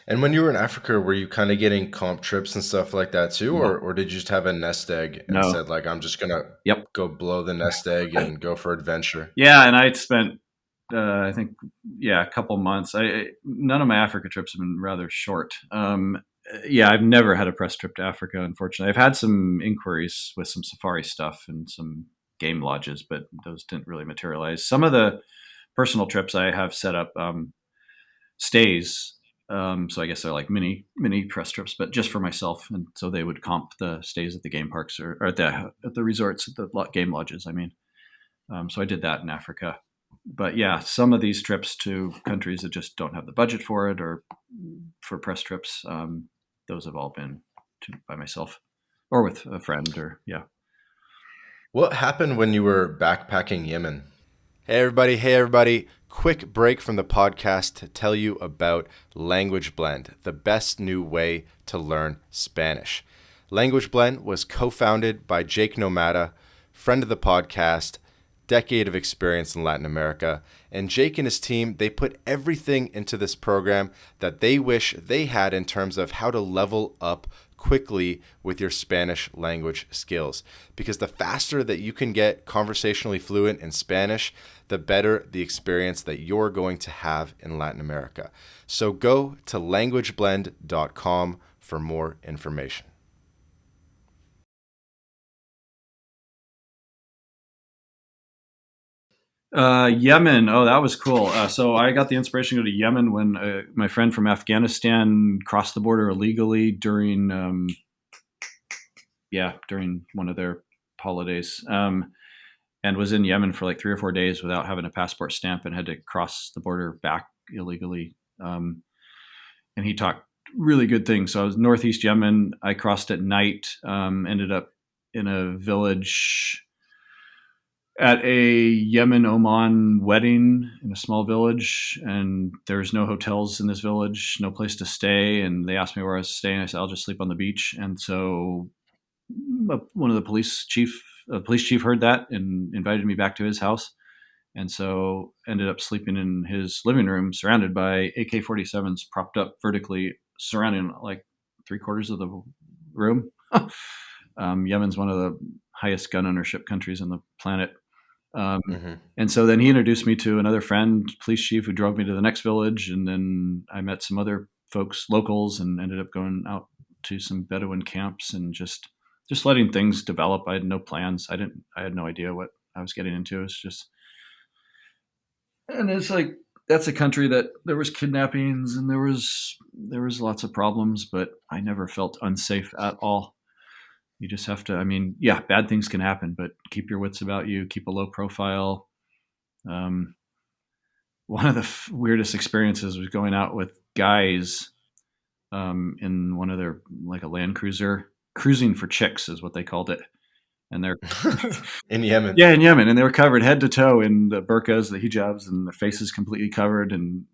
And when you were in Africa, were you kind of getting comp trips and stuff like that too, No, or did you just have a nest egg and no. said like I'm just gonna Yep. go blow the nest egg and go for adventure? Yeah, and I'd spent I think yeah a couple months. None of my Africa trips have been rather short. Yeah, I've never had a press trip to Africa. Unfortunately, I've had some inquiries with some safari stuff and some game lodges, but those didn't really materialize. Some of the personal trips I have set up stays. So I guess they're like mini press trips, but just for myself, and so they would comp the stays at the game parks or at the resorts at the game lodges. I mean, so I did that in Africa. But yeah, some of these trips to countries that just don't have the budget for it or for press trips, those have all been by myself or with a friend or yeah. What happened when you were backpacking Yemen? Hey everybody, hey everybody. Quick break from the podcast to tell you about Language Blend, the best new way to learn Spanish. Language Blend was co-founded by Jake Nomada, friend of the podcast, decade of experience in Latin America, and Jake and his team, they put everything into this program that they wish they had in terms of how to level up quickly with your Spanish language skills. Because the faster that you can get conversationally fluent in Spanish, the better the experience that you're going to have in Latin America. So go to languageblend.com for more information. Yemen. Oh, that was cool. So I got the inspiration to go to Yemen when my friend from Afghanistan crossed the border illegally during one of their holidays, and was in Yemen for like 3 or 4 days without having a passport stamp and had to cross the border back illegally. And he talked really good things. So I was northeast Yemen. I crossed at night. Ended up in a village at a Yemen Oman wedding in a small village, and there's no hotels in this village, no place to stay. And they asked me where I was staying. I said I'll just sleep on the beach. And so one of the police chief heard that and invited me back to his house. And so ended up sleeping in his living room, surrounded by AK-47s propped up vertically, surrounding like 3/4 of the room. Yemen's one of the highest gun ownership countries on the planet. Um, Mm-hmm. and so then he introduced me to another friend, police chief, who drove me to the next village. And then I met some other folks, locals, and ended up going out to some Bedouin camps and just letting things develop. I had no plans. I had no idea what I was getting into. It's just, and it's like, that's a country that there was kidnappings and there was lots of problems, but I never felt unsafe at all. You just have to, I mean, yeah, bad things can happen, but keep your wits about you, keep a low profile. Um, One of the weirdest experiences was going out with guys in one of their, like a Land Cruiser, cruising for chicks is what they called it. And they're, In Yemen. yeah, in Yemen. And they were covered head to toe in the burqas, the hijabs, and their faces completely covered. And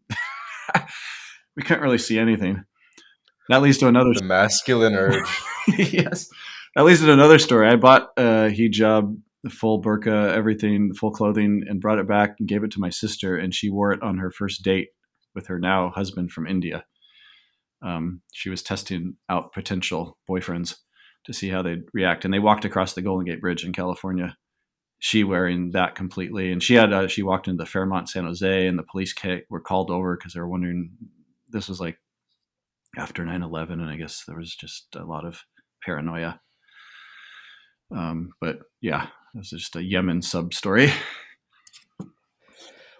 we couldn't really see anything. That leads to another. The masculine urge. Yes. That leads to another story. I bought a hijab, the full burqa, everything, the full clothing, and brought it back and gave it to my sister, and she wore it on her first date with her now husband from India. She was testing out potential boyfriends to see how they'd react, and they walked across the Golden Gate Bridge in California. She wearing that completely, and she walked into the Fairmont San Jose, and the police were called over because they were wondering. This was like after 9/11, and I guess there was just a lot of paranoia. But yeah, this is just a Yemen sub story.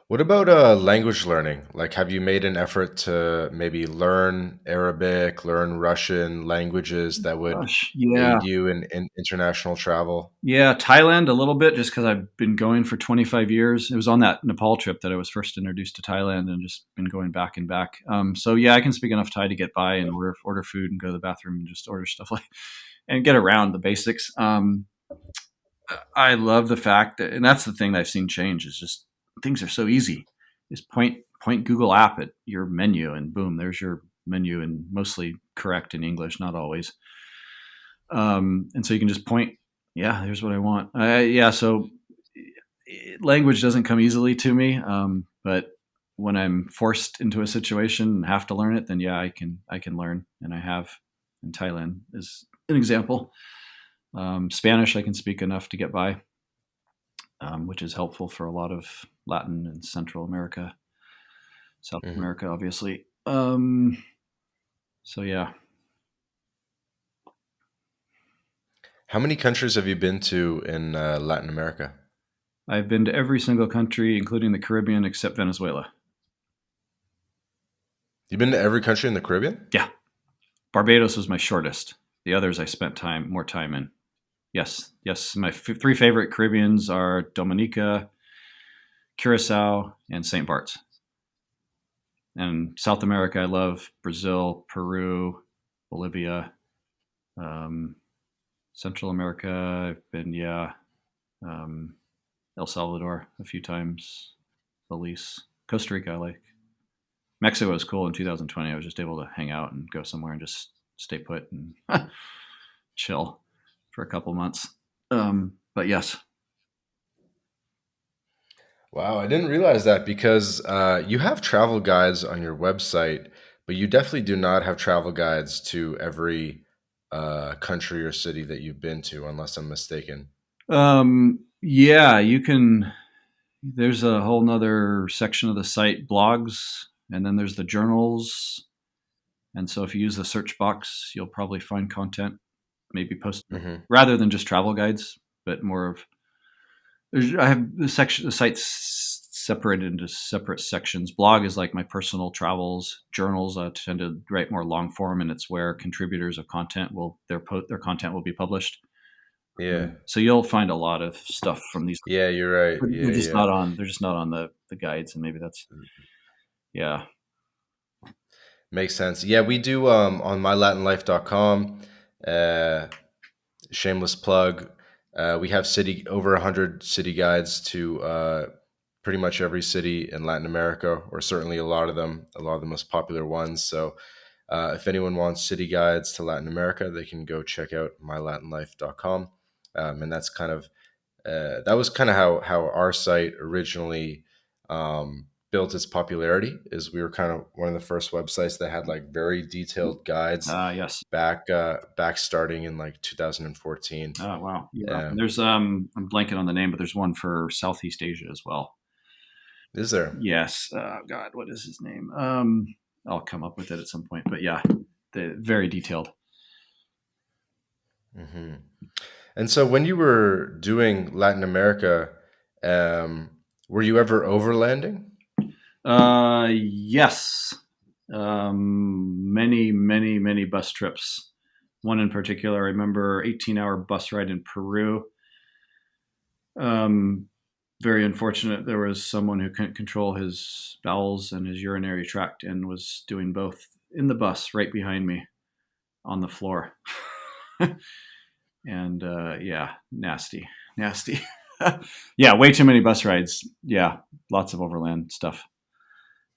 What about language learning? Like, have you made an effort to maybe learn Arabic, learn Russian languages that would Gosh, yeah, aid you in international travel? yeah. Thailand a little bit, just because I've been going for 25 years. It was on that Nepal trip that I was first introduced to Thailand, and just been going back and back. So yeah, I can speak enough Thai to get by and order food and go to the bathroom and just order stuff like and get around the basics. I love the fact that, and that's the thing that I've seen change is just things are so easy. Just point Google app at your menu, and boom, there's your menu, and mostly correct in English, not always. And so you can just point, yeah, here's what I want. Yeah, so language doesn't come easily to me, but when I'm forced into a situation and have to learn it, then yeah, I can learn, and I have. In Thailand is an example. Spanish I can speak enough to get by, which is helpful for a lot of Latin and Central America, South Hmm. America, obviously. So yeah, How many countries have you been to in Latin America? I've been to every single country, including the Caribbean, except Venezuela. You've been to every country in the Caribbean? Yeah, Barbados was my shortest. The others I spent more time in. Yes, yes. My three favorite Caribbeans are Dominica, Curacao, and St. Bart's. And South America, I love Brazil, Peru, Bolivia. Um, Central America, I've been, yeah, um, El Salvador a few times, Belize, Costa Rica, I like. Mexico was cool in 2020. I was just able to hang out and go somewhere and just stay put and chill for a couple months. But yes, Wow, I didn't realize that because you have travel guides on your website, but you definitely do not have travel guides to every country or city that you've been to, unless I'm mistaken. Yeah, you can. There's a whole nother section of the site, blogs, and then there's the journals. And so if you use the search box, you'll probably find content, maybe post Hmm. rather than just travel guides, but more of. I have the site's separated into separate sections. Blog is like my personal travels. Journals I tend to write more long form, and it's where contributors of content will their content will be published. Yeah. So you'll find a lot of stuff from these. Yeah, you're right. They're Yeah, just yeah. not on. They're just not on the guides, and maybe that's yeah. Makes sense. Yeah, we do on mylatinlife.com. Uh Shameless plug. We have city over 100 city guides to pretty much every city in Latin America, or certainly a lot of them, a lot of the most popular ones. So if anyone wants city guides to Latin America, they can go check out mylatinlife.com. And that's kind of that was kind of how our site originally built its popularity. Is we were kind of one of the first websites that had like very detailed guides Yes. back starting in like 2014. Oh wow. Yeah. Um, There's I'm blanking on the name, but there's one for Southeast Asia as well. is there? Yes. God, what is his name? I'll come up with it at some point. But yeah, very detailed. Hmm. And so when you were doing Latin America, um, were you ever overlanding? Yes. Many bus trips. One in particular, I remember 18-hour bus ride in Peru. Um, Very unfortunate. There was someone who couldn't control his bowels and his urinary tract and was doing both in the bus right behind me on the floor. And yeah, nasty. Yeah, way too many bus rides. Yeah, lots of overland stuff.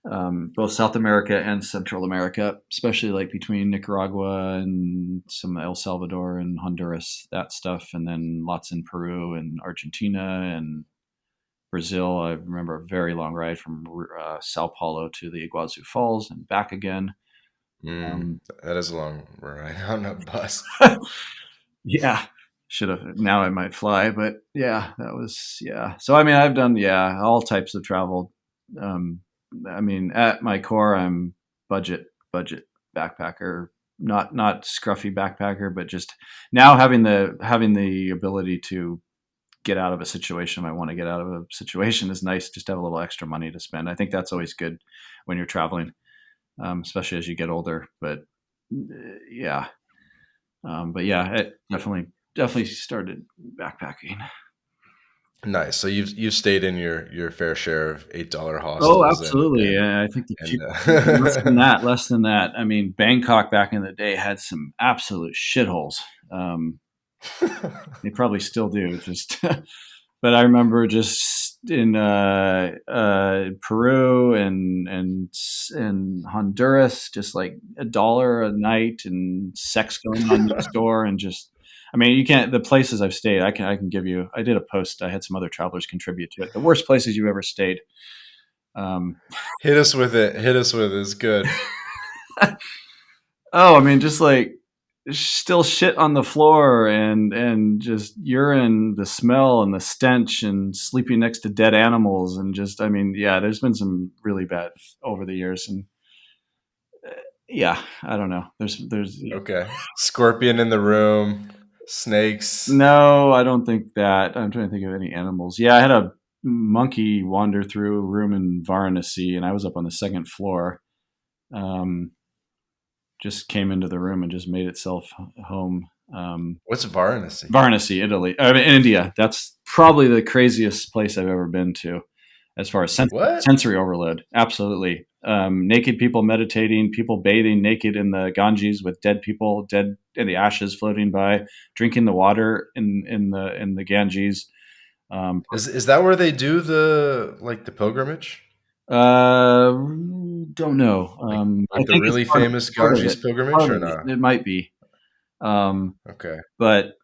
Both South America and Central America, especially like between Nicaragua and some El Salvador and Honduras, that stuff, and then lots in Peru and Argentina and Brazil. I remember a very long ride from Sao Paulo to the Iguazu Falls and back again. Mm, Um, that is a long ride on a bus. yeah, should have. Now I might fly, but yeah, that was yeah. So I mean, I've done yeah all types of travel. Um, I mean, at my core, I'm budget backpacker, not scruffy backpacker, but just now having the ability to get out of a situation I want to get out of a situation is nice. Just to have a little extra money to spend. I think that's always good when you're traveling, especially as you get older. Yeah, but yeah, it definitely started backpacking. Nice. So you've stayed in your fair share of $8 Oh, hostels absolutely. Yeah, I think the and less than that, less than that. I mean, Bangkok back in the day had some absolute shitholes. Um, they probably still do. Just, but I remember just in Peru and Honduras, just like $1 a night and sex going on next door, and just. I mean, you can't. The places I've stayed, I can give you. I did a post. I had some other travelers contribute to it. The worst places you ever stayed. Um, hit us with it. Hit us with it. It's good. oh, I mean, just like still shit on the floor and just urine, the smell and the stench, and sleeping next to dead animals, and just I mean, yeah, there's been some really bad over the years, and yeah, I don't know. There's Okay. Scorpion in the room. Snakes. no, I don't think that. I'm trying to think of any animals. Yeah, I had a monkey wander through a room in Varanasi, and I was up on the second floor. Um, just came into the room and just made itself home. What's Varanasi? Varanasi, Italy, I mean, India. That's probably the craziest place I've ever been to, as far as What? sensory overload. Absolutely, naked people meditating, people bathing naked in the Ganges with dead people, dead in the ashes floating by, drinking the water in the Ganges. Um, Is that where they do the like the pilgrimage? uh, don't know. I Like the think it's really part of, famous part of Ganges it. pilgrimage Part or of it. not? It might be. Um, Okay. but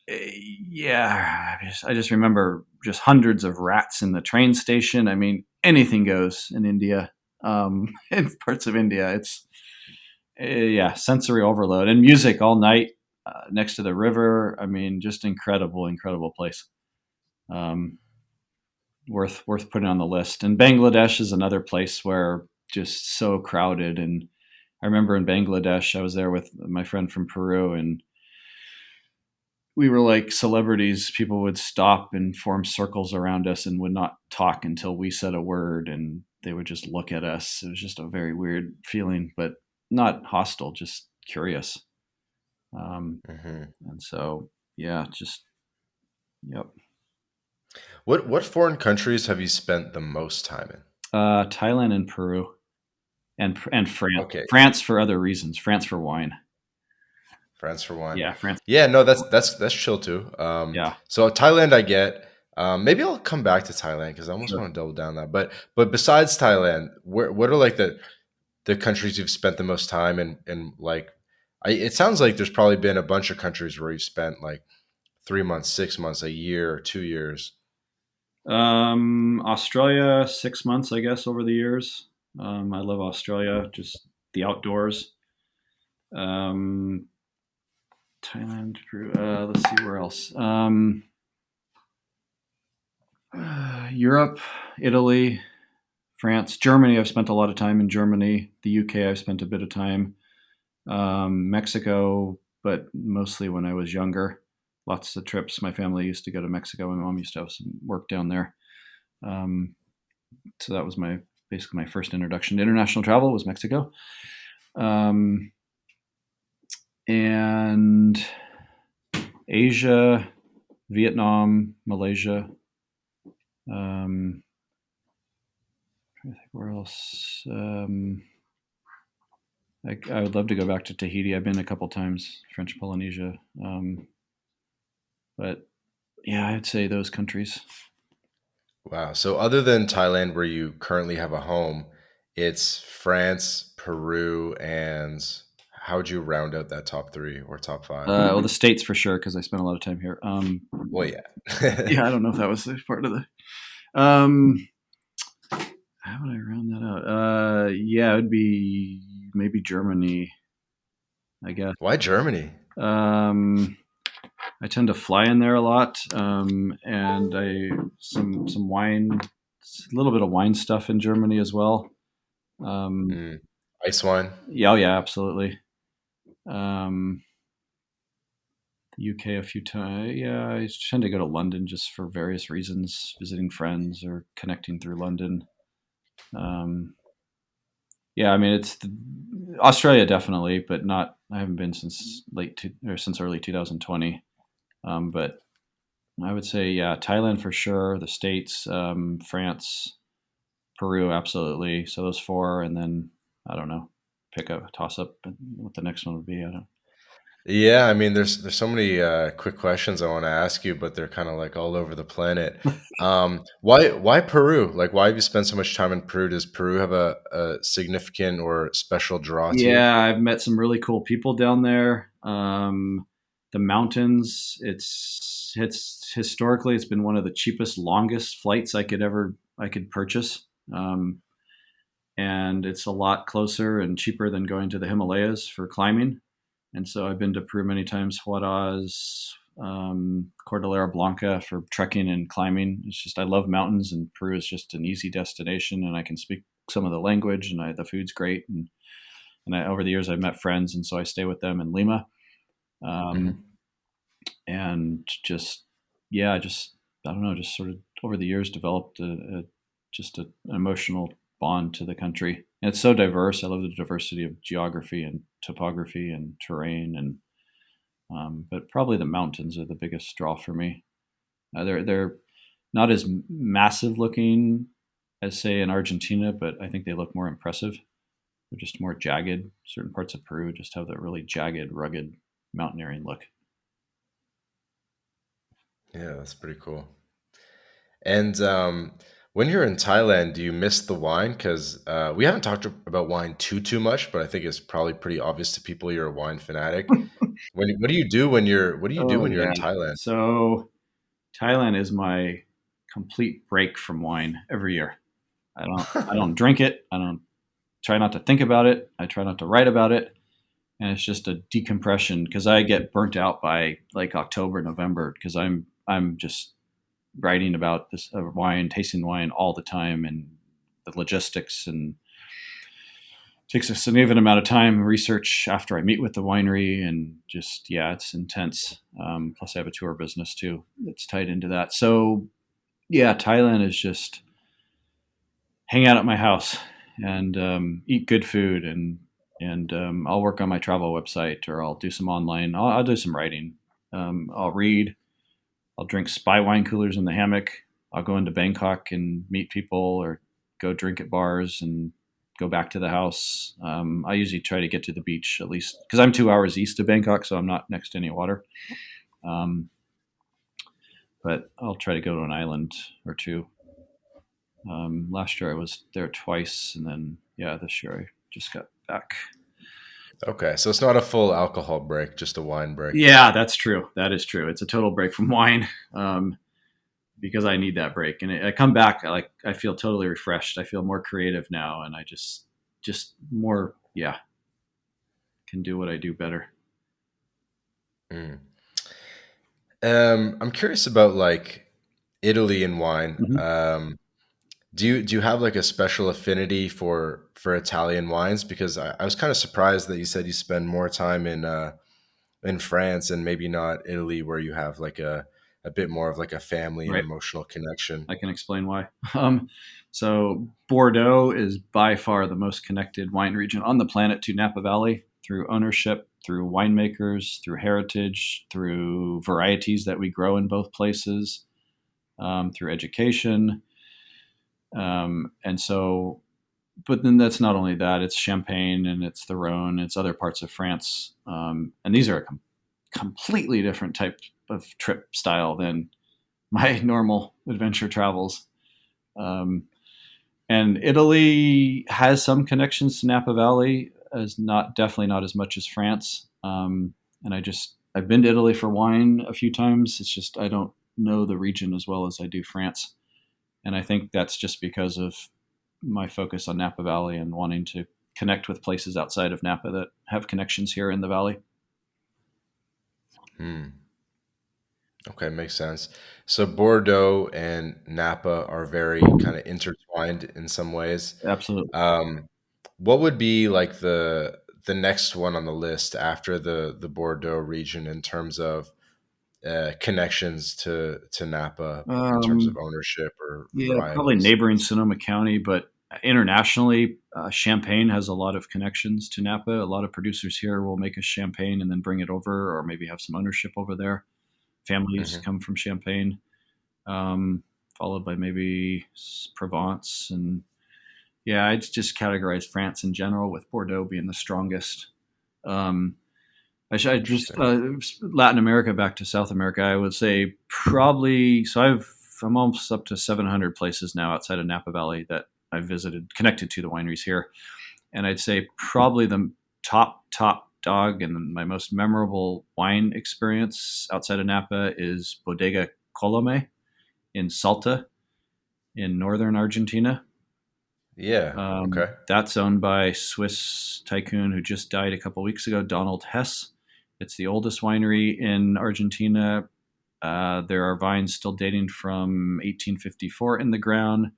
yeah, I just remember just hundreds of rats in the train station. I mean, anything goes in India, in parts of India. It's yeah, sensory overload and music all night. next to the river. I mean, just incredible, incredible place. Um, worth putting on the list. And Bangladesh is another place where just so crowded. And I remember in Bangladesh, I was there with my friend from Peru, and we were like celebrities. People would stop and form circles around us and would not talk until we said a word, and they would just look at us. It was just a very weird feeling, but not hostile, just curious. Hmm. And so, yeah, just, yep. What foreign countries have you spent the most time in? Thailand and Peru, and France. Okay, France for other reasons. France for wine. France for wine. Yeah, France. Yeah, no, that's chill too. Yeah, So Thailand, I get. Maybe I'll come back to Thailand because I almost sure. want to double down that. But besides Thailand, what are like the countries you've spent the most time in? And like, it sounds like there's probably been a bunch of countries where you spent like 3 months, 6 months, a year, 2 years. Australia, 6 months, I guess, over the years. I love Australia, just the outdoors. Um, Thailand, Peru. Let's see where else. Europe, Italy, France, Germany. I've spent a lot of time in Germany. The UK, I've spent a bit of time. Mexico, but mostly when I was younger. Lots of trips. My family used to go to Mexico. My mom used to have some work down there. Um, so that was my basically my first introduction to international travel was Mexico. Um, and Asia, Vietnam, Malaysia. I think where else? I would love to go back to Tahiti. I've been a couple times, French Polynesia. But yeah, I'd say those countries. Wow. So other than Thailand, where you currently have a home, it's France, Peru, and how would you round out that top three or top five? Well, the states for sure because I spent a lot of time here. Well, yeah. Yeah, I don't know if that was part of the. Um, how would I round that out? Yeah, it would be maybe Germany, I guess. Why Germany? Um, I tend to fly in there a lot, and I some wine, a little bit of wine stuff in Germany as well. Um, Mm. Ice wine. yeah, oh yeah, absolutely. Um, the UK a few times. Yeah, I tend to go to London just for various reasons, visiting friends or connecting through London. Um, yeah, I mean Australia definitely, but not. I haven't been since or since early 2020. But I would say yeah, Thailand for sure, the States, France, Peru, absolutely. So those four, and then I don't know, pick a toss up what the next one would be. I don't. Yeah, I mean, there's so many quick questions I want to ask you, but they're kind of like all over the planet. Why Peru? Like, why have you spent so much time in Peru? Does Peru have a significant or special draw to you? Yeah, I've met some really cool people down there. The mountains. It's historically it's been one of the cheapest, longest flights I could purchase. And it's a lot closer and cheaper than going to the Himalayas for climbing. And so I've been to Peru many times, Huaraz, Cordillera Blanca for trekking and climbing. It's just I love mountains, and Peru is just an easy destination, and I can speak some of the language, and the food's great, and over the years I've met friends, and so I stay with them in Lima, um, Hmm. and just yeah, just I don't know, just sort of over the years developed an emotional bond to the country. And it's so diverse. I love the diversity of geography and topography and terrain, and but probably the mountains are the biggest draw for me. They're not as massive looking as say in Argentina, but I think they look more impressive. They're just more jagged. Certain parts of Peru just have that really jagged, rugged mountaineering look. Yeah, that's pretty cool. And when you're in Thailand, do you miss the wine? Because we haven't talked about wine too much, but I think it's probably pretty obvious to people you're a wine fanatic. What do you do what do you do Oh when you're yeah. in Thailand? So Thailand is my complete break from wine every year. I don't drink it. I don't try not to think about it. I try not to write about it. and it's just a decompression because I get burnt out by like October, November because I'm just writing about this wine, tasting wine all the time, and the logistics, and takes a significant amount of time research after I meet with the winery, and just yeah, it's intense. Plus, I have a tour business too that's tied into that. So yeah, Thailand is just hang out at my house and eat good food, and I'll work on my travel website, or I'll do some online. I'll do some writing. I'll read. I'll drink spy wine coolers in the hammock. I'll go into Bangkok and meet people, or go drink at bars and go back to the house. I usually try to get to the beach at least because I'm 2 hours east of Bangkok, so I'm not next to any water. Um, but I'll try to go to an island or two. Last year I was there twice, and then yeah, this year I just got back. Okay, so it's not a full alcohol break, just a wine break. Yeah, that's true. That is true. It's a total break from wine. Because I need that break. And I come back, I feel totally refreshed. I feel more creative now, and I just more, yeah, can do what I do better. Mm. I'm curious about like Italy and wine. Mm-hmm. Do you have like a special affinity for Italian wines? Because I was kind of surprised that you said you spend more time in France and maybe not Italy, where you have like a bit more of like a family and Right. emotional connection. I can explain why. Um, so Bordeaux is by far the most connected wine region on the planet to Napa Valley through ownership, through winemakers, through heritage, through varieties that we grow in both places, through education. And so, but then that's not only that, it's Champagne and it's the Rhone, it's other parts of France. And these are a completely different type of trip style than my normal adventure travels. Um, and Italy has some connections to Napa Valley, as not definitely not as much as France. And I've been to Italy for wine a few times. It's just I don't know the region as well as I do France, and I think that's just because of my focus on Napa Valley and wanting to connect with places outside of Napa that have connections here in the valley. Hmm. Okay, makes sense. So Bordeaux and Napa are very kind of intertwined in some ways. Absolutely. Um, what would be like the next one on the list after the Bordeaux region in terms of connections to Napa in terms of Um, ownership or Yeah, probably varietals? neighboring Sonoma County, but internationally, Champagne has a lot of connections to Napa. A lot of producers here will make a Champagne and then bring it over, or maybe have some ownership over there. Families Hmm. come from Champagne, um, followed by maybe Provence, and yeah, I'd just categorize France in general, with Bordeaux being the strongest. Um, I just Interesting. Latin America back to South America. I would say probably so. I'm almost up to 700 places now outside of Napa Valley that I've visited, connected to the wineries here, and I'd say probably the top dog and my most memorable wine experience outside of Napa is Bodega Colome in Salta in northern Argentina. Yeah. Okay. That's owned by Swiss tycoon who just died a couple weeks ago, Donald Hess. It's the oldest winery in Argentina. There are vines still dating from 1854 in the ground.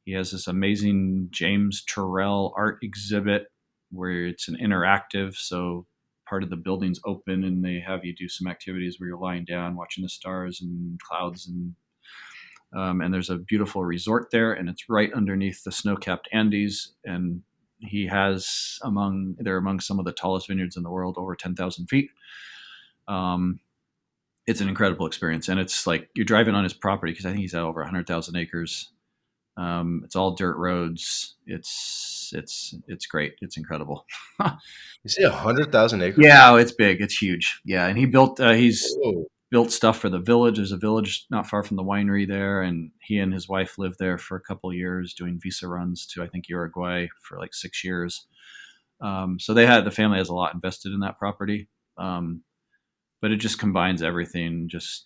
He has this amazing James Turrell art exhibit where it's an interactive, so part of the building's open and they have you do some activities where you're lying down watching the stars and clouds, and there's a beautiful resort there, and it's right underneath the snow-capped Andes. And he has they're among some of the tallest vineyards in the world, over 10,000 feet. Um, it's an incredible experience, and it's like you're driving on his property because I think he's at over 100,000 acres. It's all dirt roads. It's great. It's incredible. You say 100,000 acres? Yeah, oh, it's big. It's huge. Yeah, and he's Whoa. built stuff for the village. There's a village not far from the winery there, and he and his wife lived there for a couple of years, doing visa runs to I think Uruguay for like 6 years. So the family has a lot invested in that property, um, but it just combines everything, just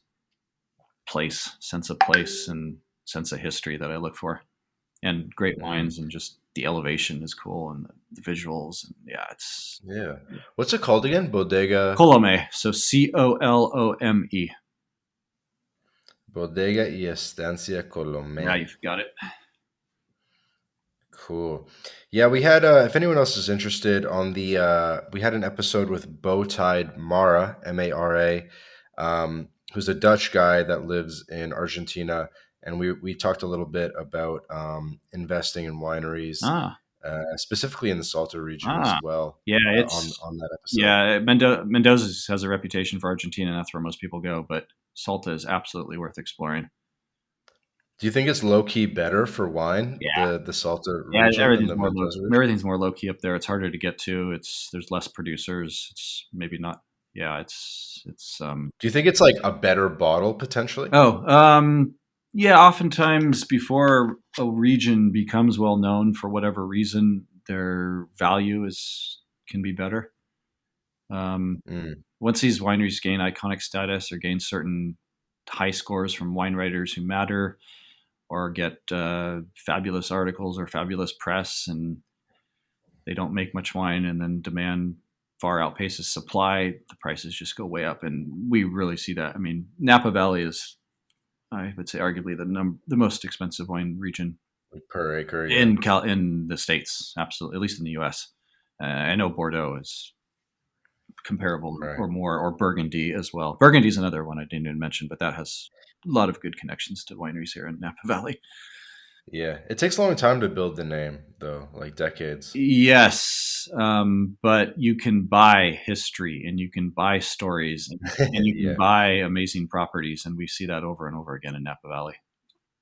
sense of place, and sense of history that I look for, and great Mm. wines, and just the elevation is cool and the visuals. And yeah, it's Yeah. What's it called again? Bodega. Colome. So Colome. Bodega y Estancia Yeah, Colomé. you've got it. Cool. Yeah, we had if anyone else is interested on the we had an episode with Bowtied Mara, Mara, who's a Dutch guy that lives in Argentina, and we talked a little bit about investing in wineries, Ah, specifically in the Salta region as ah, well, yeah, on that episode. yeah. Mendoza has a reputation for Argentina, and that's where most people go. But Salta is absolutely worth exploring. Do you think it's low key better for wine, Yeah, the Salta yeah. region than the Mendoza region? Everything's more low key up there. It's harder to get to. There's less producers. It's maybe not. Yeah, it's Do you think it's like a better bottle potentially? Oh, yeah. Oftentimes, before a region becomes well known for whatever reason, their value is can be better. Um, Mm, Once these wineries gain iconic status or gain certain high scores from wine writers who matter, or get fabulous articles or fabulous press, and they don't make much wine, and then demand far outpaces supply, the prices just go way up, and we really see that. I mean, Napa Valley is, I would say, arguably the most expensive wine region per acre, yeah. In the states. Absolutely, at least in the U.S. I know Bordeaux is comparable Right. or more, or Burgundy as well. Burgundy is another one I didn't even mention, but that has a lot of good connections to wineries here in Napa Valley. Yeah. It takes a long time to build the name, though, like decades. Yes, but you can buy history and you can buy stories and you can Yeah. buy amazing properties, and we see that over and over again in Napa Valley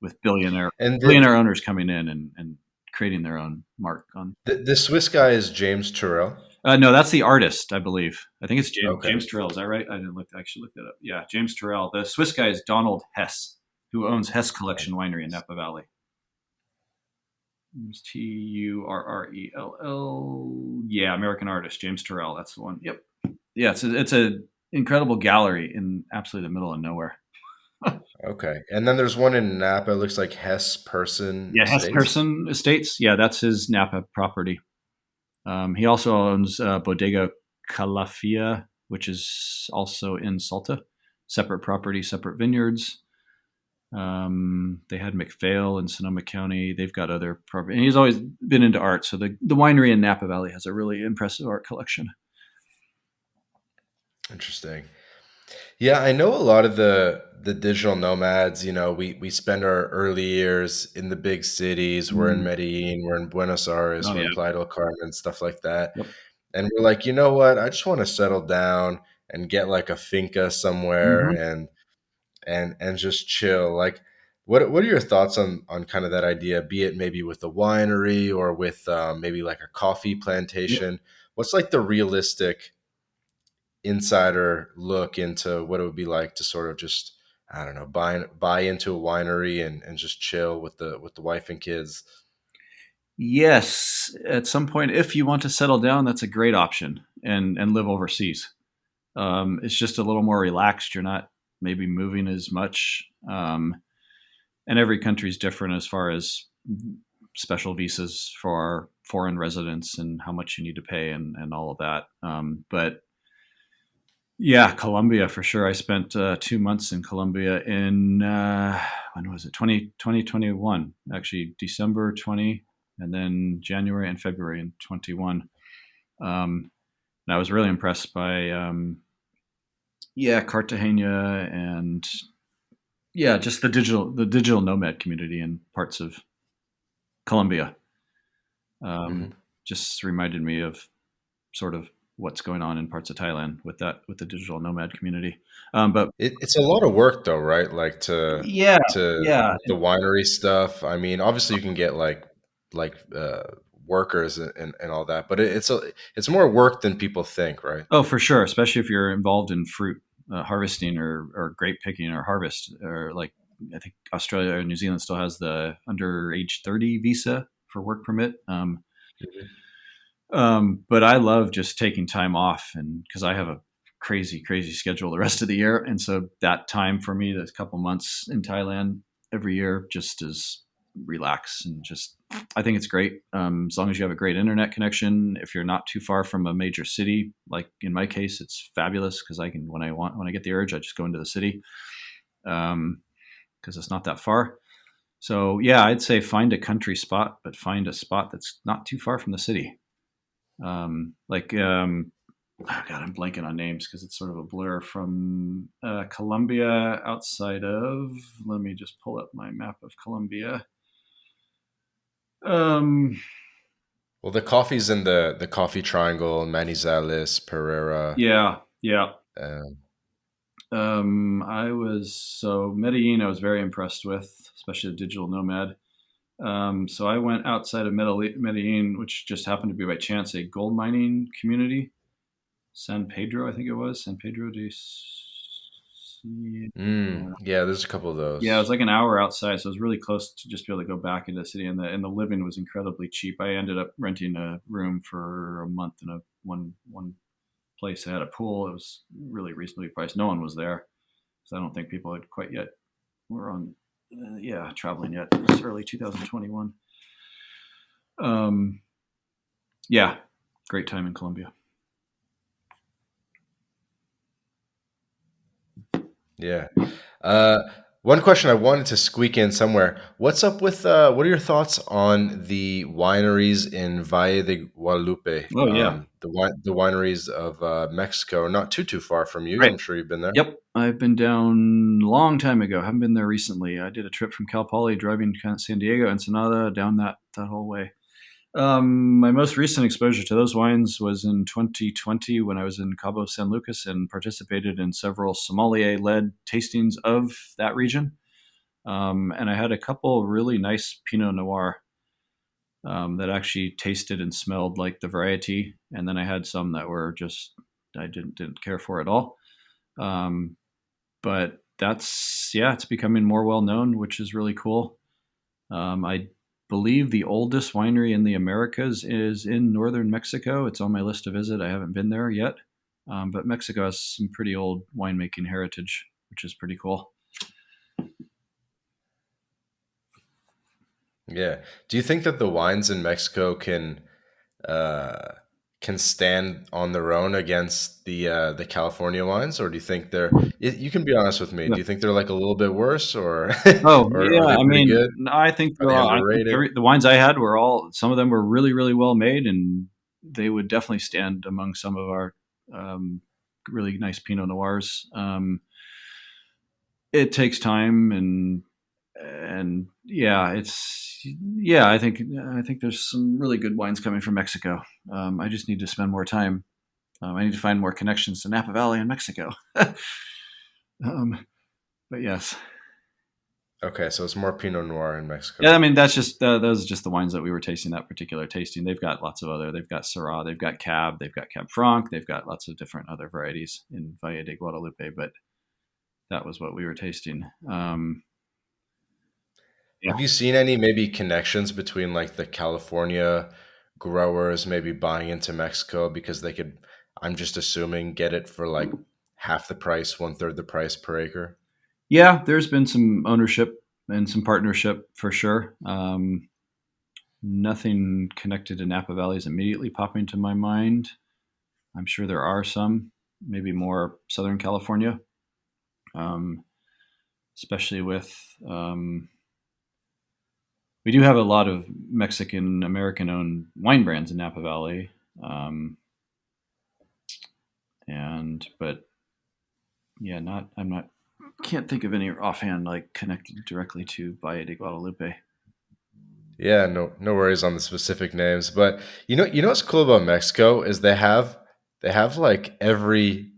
with And billionaire owners coming in and creating their own mark on. the Swiss guy is James Turrell. No, that's the artist, I believe. I think it's Okay. James Turrell. Is that right? I didn't look actually look that up. Yeah, James Turrell. The Swiss guy is Donald Hess, who owns Hess Collection Winery in Napa Valley. It's Turrell. Yeah, American artist James Turrell. That's the one. Yep. Yeah, it's a incredible gallery in absolutely the middle of nowhere. Okay. And then there's one in Napa. It looks like Hess Person Yeah, Hess Estates. Person Estates. Yeah, that's his Napa property. He also owns Bodega Calafia, which is also in Salta. Separate property, separate vineyards. They had McPhail in Sonoma County. They've got other property, and he's always been into art. So the winery in Napa Valley has a really impressive art collection. Interesting. Yeah, I know a lot of the digital nomads, we spend our early years in the big cities. We're in Mm. Medellin, we're in Buenos Aires, Oh we're in yeah. Playa del Carmen, stuff like that. Yep. And we're like, you know what? I just want to settle down and get like a finca somewhere Hmm. and just chill. Like, what are your thoughts on kind of that idea? Be it maybe with a winery or with maybe like a coffee Yep. plantation. What's like the realistic insider look into what it would be like to sort of just, I don't know, buy into a winery and just chill with the wife and kids? Yes, at some point, if you want to settle down, that's a great option, and live overseas. It's just a little more relaxed. You're not maybe moving as much, and every country is different as far as special visas for foreign residents and how much you need to pay and all of that. But yeah, Colombia for sure. I spent 2 months in Colombia in when was it? 2021, actually December 20, and then January and February in 21. And I was really impressed by yeah, Cartagena, and yeah, just the digital nomad community in parts of Colombia. Um, Hmm. just reminded me of sort of what's going on in parts of Thailand with the digital nomad community. But It's a lot of work though, right? Like yeah, to yeah. with the winery stuff. I mean, obviously you can get like workers and all that, but it's more work than people think, right? Oh, for sure, especially if you're involved in fruit harvesting or grape picking or harvest, or like I think Australia or New Zealand still has the under age 30 visa for work permit. Mhm. But I love just taking time off, and because I have a crazy schedule the rest of the year, and so that time for me, those couple months in Thailand every year, just is. relax and just. I think it's great as long as you have a great internet connection. If you're not too far from a major city, like in my case, it's fabulous because I can when I get the urge, I just go into the city because it's not that far. So yeah, I'd say find a country spot, but find a spot that's not too far from the city. Like oh God, I'm blanking on names because it's sort of a blur from Colombia outside of. Let me just pull up my map of Colombia. Um, Well, the coffee's in the coffee triangle, Manizales, Pereira. yeah, yeah. Uh, I was so Medellin. I was very impressed with, especially the digital nomad. So I went outside of Medellin, which just happened to be by chance a gold mining community. San Pedro, I think it was San Pedro de. yeah, there's a couple of Yeah, it was those. like an hour outside, so it was really close to just be able to go back into the city, and the living was incredibly cheap. I ended up renting a room for a month in a one place that had a pool. It was really reasonably priced. No one was there, so I don't think people had quite yet were on, traveling yet. It was early 2021. Um, yeah, great time in Colombia. Yeah. Uh, One question I wanted to squeak in somewhere. What's up with what are your thoughts on the wineries in Valle de Guadalupe? Oh yeah, The wineries of Mexico, not too far from you. right. I'm sure you've been there. Yep, I've been down a long time ago. Haven't been there recently. I did a trip from Cal Poly, driving to San Diego, Ensenada, down that whole way. My most recent exposure to those wines was in 2020 when I was in Cabo San Lucas and participated in several sommelier-led tastings of that region. And I had a couple really nice Pinot Noir that actually tasted and smelled like the variety, and then I had some that were just I didn't care for at all. Um, but that's yeah, it's becoming more well known, which is really cool. I believe the oldest winery in the Americas is in northern Mexico. It's on my list to visit. I haven't been there yet, but Mexico has some pretty old winemaking heritage, which is pretty cool. Yeah. Do you think that the wines in Mexico uh, can stand on their own against the California wines, or do you think you can be honest with me. Yeah. Do you think they're like a little bit worse, or Oh or are yeah, they I pretty mean, good? I think Are they underrated? the wines I had were all some of them were really really well made, and they would definitely stand among some of our um, really nice Pinot Noirs. It takes time and yeah, I think there's some really good wines coming from Mexico. I just need to spend more time. I need to find more connections to Napa Valley in Mexico. um, but yes, Okay, so it's more Pinot Noir in yeah. I Mexico. mean, that's just those are just the wines that we were tasting that particular tasting. They've got lots of other. They've got Syrah, they've got Cab, they've got Cab Franc, they've got lots of different other varieties in Valle de Guadalupe. But that was what we were tasting. Yeah. Have you seen any maybe connections between like the California growers maybe buying into Mexico because they could, I'm just assuming, get it for like half the price, one third the price per acre? Yeah, there's been some ownership and some partnership for sure. Nothing connected to Napa Valley is immediately popping to my mind. I'm sure there are some, maybe more Southern California, um, especially with. We do have a lot of Mexican American owned wine brands in Napa Valley, um, and but yeah, not I'm not can't think of any offhand like connected directly to Valle de Guadalupe. Yeah, no worries on the specific names, but you know what's cool about Mexico is they have like every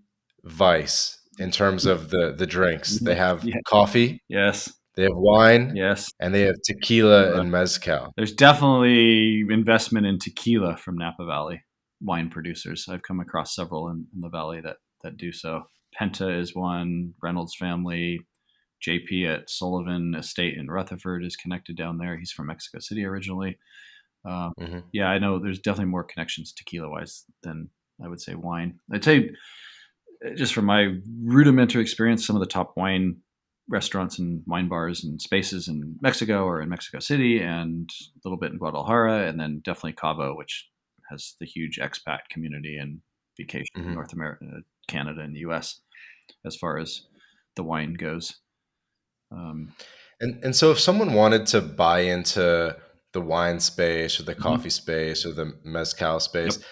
vice in terms of the drinks. They have Yeah. coffee, Yes. they have wine, Yes. and they have tequila Tequila. and mezcal. There's definitely investment in tequila from Napa Valley wine producers. I've come across several in the valley that do so. Penta is one. Reynolds family. JP at Sullivan Estate in Rutherford is connected down there. He's from Mexico City originally. Um, Hmm. yeah, I know there's definitely more connections tequila wise than I would say wine. I'd say just from my rudimentary experience, some of the top wine restaurants and wine bars and spaces in Mexico or in Mexico City, and a little bit in Guadalajara, and then definitely Cabo, which has the huge expat community and vacation in Hmm. North America, Canada, and the U.S. as far as the wine goes. Um, And so if someone wanted to buy into the wine space or the mhm. coffee space or the mezcal space, Yep.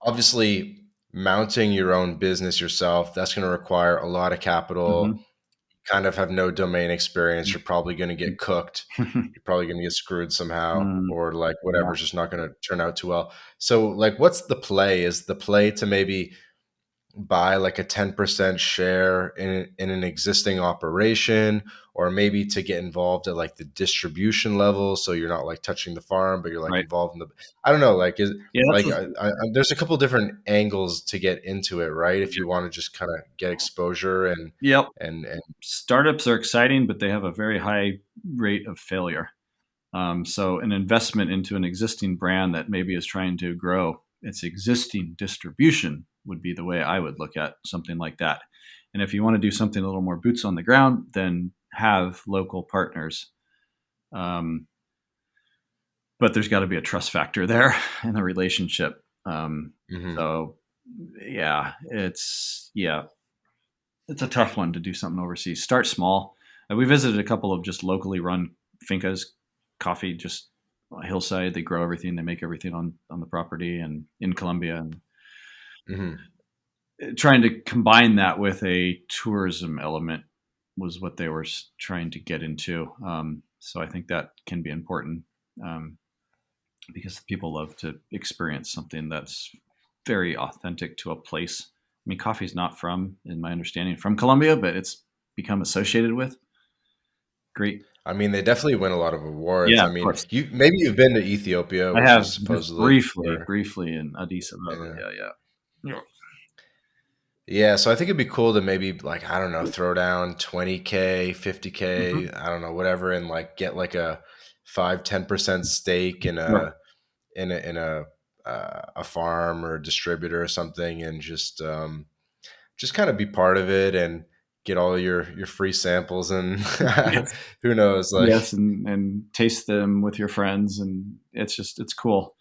obviously mounting your own business yourself, that's going to require a lot of capital. Hmm. Kind of have no domain experience. You're probably going to get cooked. Mm. You're probably going to get screwed somehow, or like Yeah. whatever's just not going to turn out too well. So, like, what's the play? Is the play to maybe buy like a 10% share in an existing operation, or maybe to get involved at like the distribution level, so you're not like touching the farm but you're like Right. involved in the, I don't know, like is Yeah. like there's a couple different angles to get into it, right? If you want to just kind of get exposure Yep. and Startups are exciting, but they have a very high rate of failure. So, an investment into an existing brand that maybe is trying to grow its existing distribution would be the way I would look at something like that. And if you want to do something a little more boots on the ground, then have local partners. Um, but there's got to be a trust factor there in the relationship. mhm. So, yeah, it's a tough one to do something overseas. Start small. We visited a couple of just locally run fincas, coffee, just a hillside. They grow everything. They make everything on the property and in Colombia. And Mhm. trying to combine that with a tourism element was what they were trying to get into. So I think that can be important, um, because people love to experience something that's very authentic to a place. I mean, coffee's not from, in my understanding, from Colombia, but it's become associated with. Great. I mean, they definitely win a lot of awards. Yeah, I of mean, course. you've been to Ethiopia, I which have is just supposedly briefly, where, briefly in Addis Ababa. yeah. Yeah, yeah. Yeah. Yeah, so I think it'd be cool to maybe like, I don't know, throw down 20K, 50K, Hmm. I don't know, whatever, and like get like a 5, 10% stake in Right. a farm or a distributor or something, and just kind of be part of it and get all your free samples and Yes. who knows, like Yes, and taste them with your friends, and it's cool.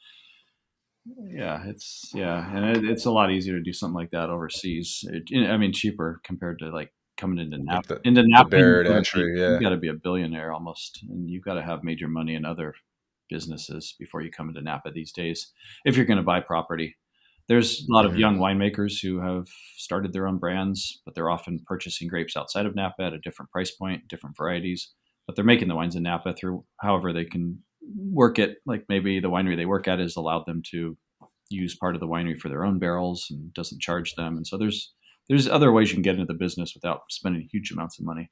Yeah, it's a lot easier to do something like that overseas. I mean, cheaper compared to like coming into Napa. like Into the Napa, barrier to entry, you've yeah. got to be a billionaire almost, and you've got to have major money in other businesses before you come into Napa these days. If you're going to buy property, there's a lot of Hmm. young winemakers who have started their own brands, but they're often purchasing grapes outside of Napa at a different price point, different varieties. But they're making the wines in Napa through however they can work it. Like maybe the winery they work at has allowed them to use part of the winery for their own barrels and doesn't charge them. And so there's other ways you can get into the business without spending huge amounts of money.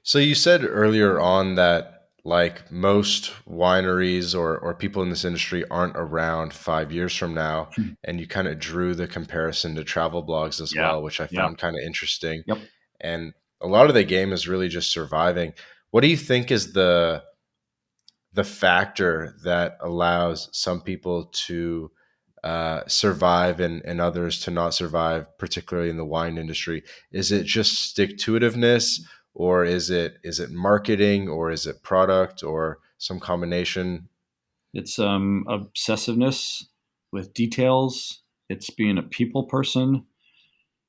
So you said earlier on that like most wineries or people in this industry aren't around 5 years from now, Hmm. and you kind of drew the comparison to travel blogs as Yeah. well, which I Yeah. found kind of interesting. Yep. And a lot of the game is really just surviving. What do you think is the factor that allows some people to survive and others to not survive, particularly in the wine industry? Is it just stick to itiveness, or is it marketing, or is it product, or some combination? It's obsessiveness with details. It's being a people person,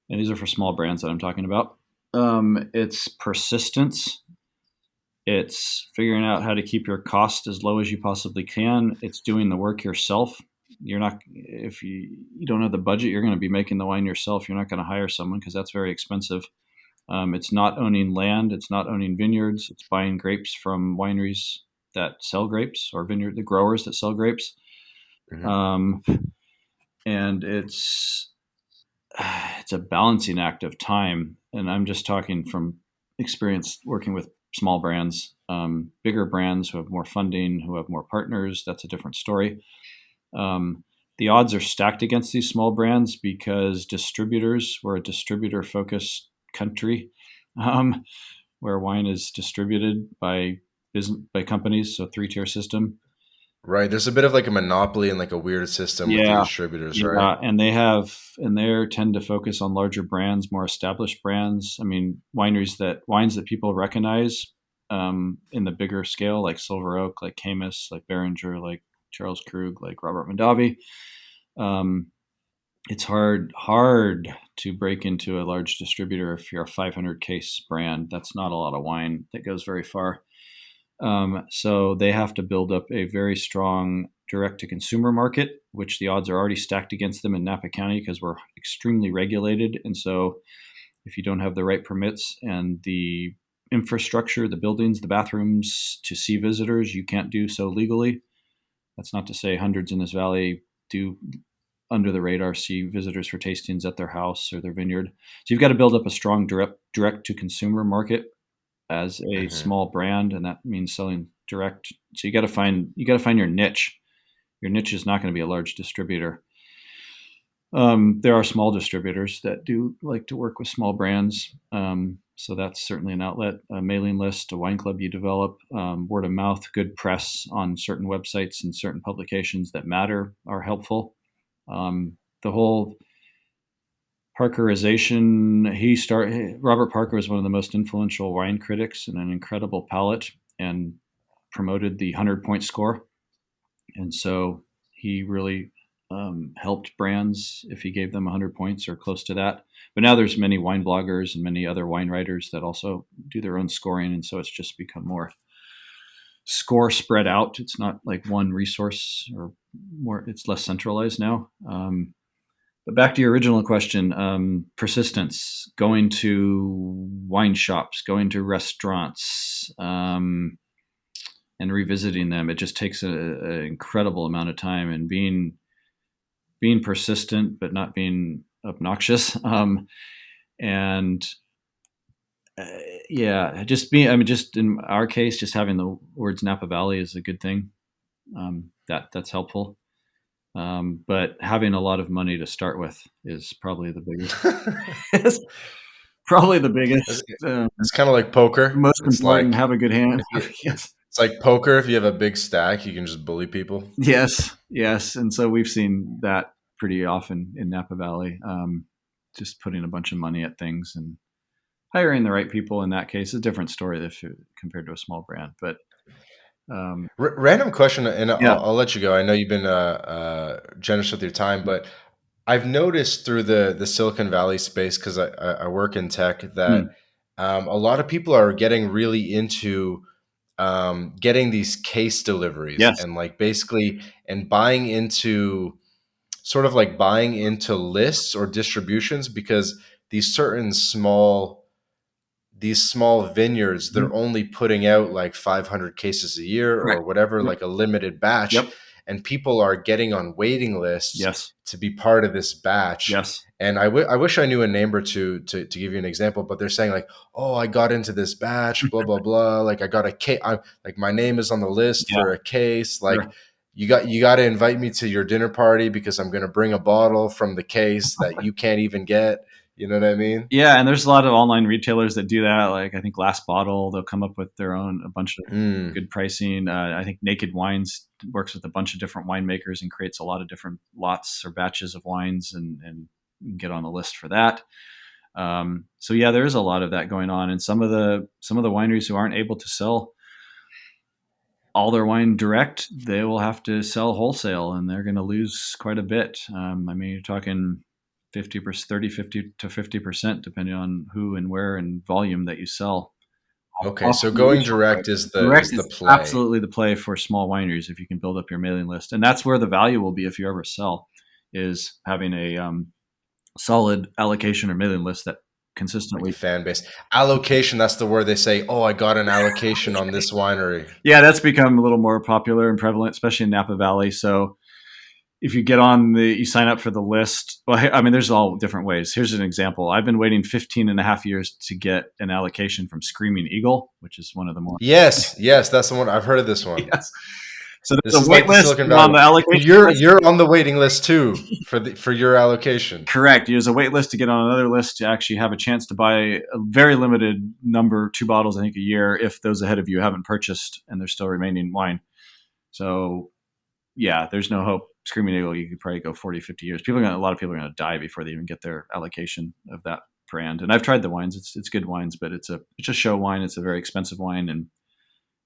and these are for small brands that I'm talking about. It's persistence. It's figuring out how to keep your cost as low as you possibly can. It's doing the work yourself. You're not if you don't have the budget, you're going to be making the wine yourself. You're not going to hire someone because that's very expensive. It's not owning land. It's not owning vineyards. It's buying grapes from wineries that sell grapes or the growers that sell grapes. Hmm. Um, and it's a balancing act of time. And I'm just talking from experience working with small brands. Bigger brands who have more funding, who have more partners, that's a different story. Um, the odds are stacked against these small brands because we're a distributor focused country, um, where wine is distributed by companies, so 3-tier system. Right. There's a bit of like a monopoly and like a weird system with the Yeah, distributors, right? yeah, and they tend to focus on larger brands, more established brands. I mean, wines that people recognize in the bigger scale, like Silver Oak, like Caymus, like Beringer, like Charles Krug, like Robert Mondavi. Um, it's hard to break into a large distributor if you're a 500 case brand. That's not a lot of wine that goes very far. So they have to build up a very strong direct to consumer market, which the odds are already stacked against them in Napa County because we're extremely regulated. And so if you don't have the right permits and the infrastructure, the buildings, the bathrooms to see visitors, you can't do so legally. That's not to say hundreds in this valley do under the radar see visitors for tastings at their house or their vineyard. So you've got to build up a strong direct to consumer market as a Hmm. small brand, and that means selling direct. So you got to find your niche. Your niche is not going to be a large distributor. There are small distributors that do like to work with small brands. So that's certainly an outlet. A mailing list, a wine club you develop, word of mouth, good press on certain websites and certain publications that matter are helpful. The whole Parkerization. Robert Parker was one of the most influential wine critics and an incredible palate, and promoted the 100-point score. And so he really helped brands if he gave them 100 points or close to that. But now there's many wine bloggers and many other wine writers that also do their own scoring, and so it's just become more score spread out. It's not like one resource or more. It's less centralized now. But back to your original question, persistence, going to wine shops, going to restaurants, and revisiting them. It just takes an incredible amount of time, and being persistent, but not being obnoxious. And uh, yeah, just being. I mean, just in our case, just having the words Napa Valley is a good thing. That's helpful. But having a lot of money to start with is probably the biggest. It's probably the It's, biggest, it's kind of like poker. most It's important. like Have a good hand. if you, Yes, it's like poker. If you have a big stack, you can just bully people. yes, yes. And so we've seen that pretty often in Napa Valley. Just putting a bunch of money at things and hiring the right people. In that case, is a different story if compared to a small brand. But um, Random question, and yeah, I'll let you go. I know you've been generous with your time, but I've noticed through the Silicon Valley space because I work in tech that mm, a lot of people are getting really into getting these case deliveries yes, and like basically and buying into sort of like buying into lists or distributions because these certain small vineyards, mhm, they're only putting out like 500 cases a year correct. or whatever, Yep, like a limited batch. yep, And people are getting on waiting lists yes, to be part of this batch. yes, And I wish I knew a name or two to give you an example, but they're saying like, oh, I got into this batch, blah, blah, blah. Like I got a case, like my name is on the list yeah, for a case. Like sure. you got to invite me to your dinner party because I'm going to bring a bottle from the case that you can't even get. You know what I mean? Yeah, and there's a lot of online retailers that do that. Like I think Glass Bottle, they'll come up with a bunch of Mm. good pricing. I think Naked Wines works with a bunch of different winemakers and creates a lot of different lots or batches of wines, and you can get on the list for that. So yeah, there is a lot of that going on, and some of the wineries who aren't able to sell all their wine direct, they will have to sell wholesale, and they're going to lose quite a bit. I mean, you're talking 50%, 30, 50 to 50%, depending on who and where and volume that you sell. Okay, Off so the going retail price. direct is the Direct is the is play. absolutely the play for small wineries if you can build up your mailing list, and that's where the value will be if you ever sell, is having a solid allocation or mailing list that Like a consistently. fan base. Allocation, that's the word they say, "Oh, I got an allocation on this winery." Yeah, that's become a little more popular and prevalent, especially in Napa Valley. So if you get on you sign up for the list. Well, I mean, there's all different ways. Here's an example. I've been waiting 15 and a half years to get an allocation from Screaming Eagle, which is one of the more. Yes, yes, that's the one. I've heard of this one. Yes. So This there's a is wait like the list Silicon on Valley. the So allocation you're list. you're on the waiting list too for your allocation. Correct. There's a wait list to get on another list to actually have a chance to buy a very limited number, 2 bottles, I think, a year, if those ahead of you haven't purchased and there's still remaining wine. So yeah, there's no hope. Screaming Eagle, you could probably go 40, 50 years. A lot of people are going to die before they even get their allocation of that brand. And I've tried the wines; it's good wines, but it's a show wine. It's a very expensive wine, and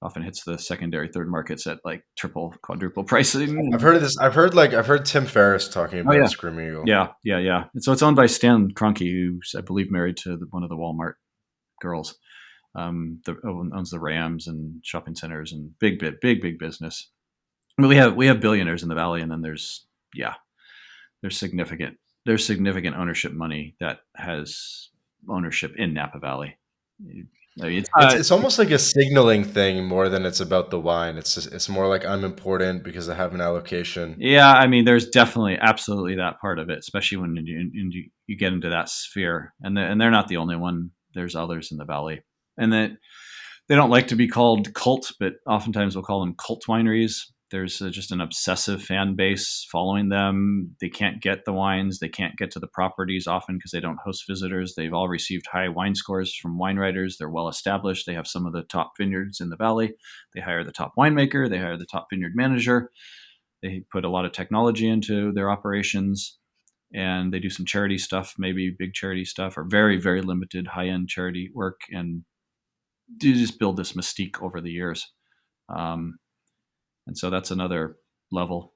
often hits the secondary, third markets at like triple, quadruple I've pricing. heard of this. I've heard Tim Ferriss talking Oh about yeah, Screaming Eagle. yeah. And so it's owned by Stan Kroenke, who's I believe married to one of the Walmart girls. Owns the Rams and shopping centers and big business. But we have billionaires in the valley, and then yeah, there's significant there's significant ownership money that has ownership in Napa Valley. I mean, it's It's almost like a signaling thing more than it's about the wine. It's more like I'm important because I have an allocation. yeah, I mean, there's definitely absolutely that part of it, especially when you get into that sphere, and they're not the only one. There's others in the valley, and that they don't like to be called cult, but oftentimes we'll call them cult wineries. There's just an obsessive fan base following them. They can't get the wines. They can't get to the properties often because they don't host visitors. They've all received high wine scores from wine writers. They're well established. They have some of the top vineyards in the valley. They hire the top winemaker. They hire the top vineyard manager. They put a lot of technology into their operations, and they do some charity stuff, maybe big charity stuff, or very, very limited high end charity work. And do just build this mystique over the years. Um, and so that's another level.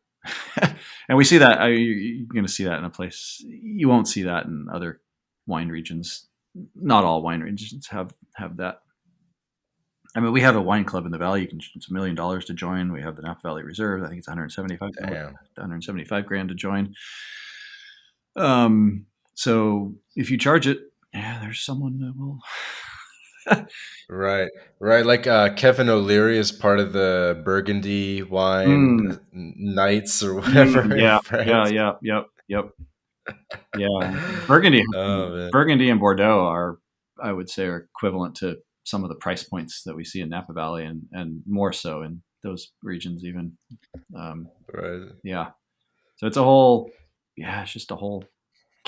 And we see that you're going to see that in a place you won't see that in other wine regions. Not all wine regions have that. I mean, we have a wine club in the valley. It's $1 million to join. We have the Napa Valley Reserve. I think it's 175 grand to join. So if you charge it, yeah, there's someone that will. Right, right. Like Kevin O'Leary is part of the Burgundy wine Mm, Knights or whatever in France. yep. Yeah, Burgundy, Oh man, Burgundy and Bordeaux are, I would say, are equivalent to some of the price points that we see in Napa Valley, and more so in those regions even. Um, right. yeah, so it's a whole, yeah, it's just a whole.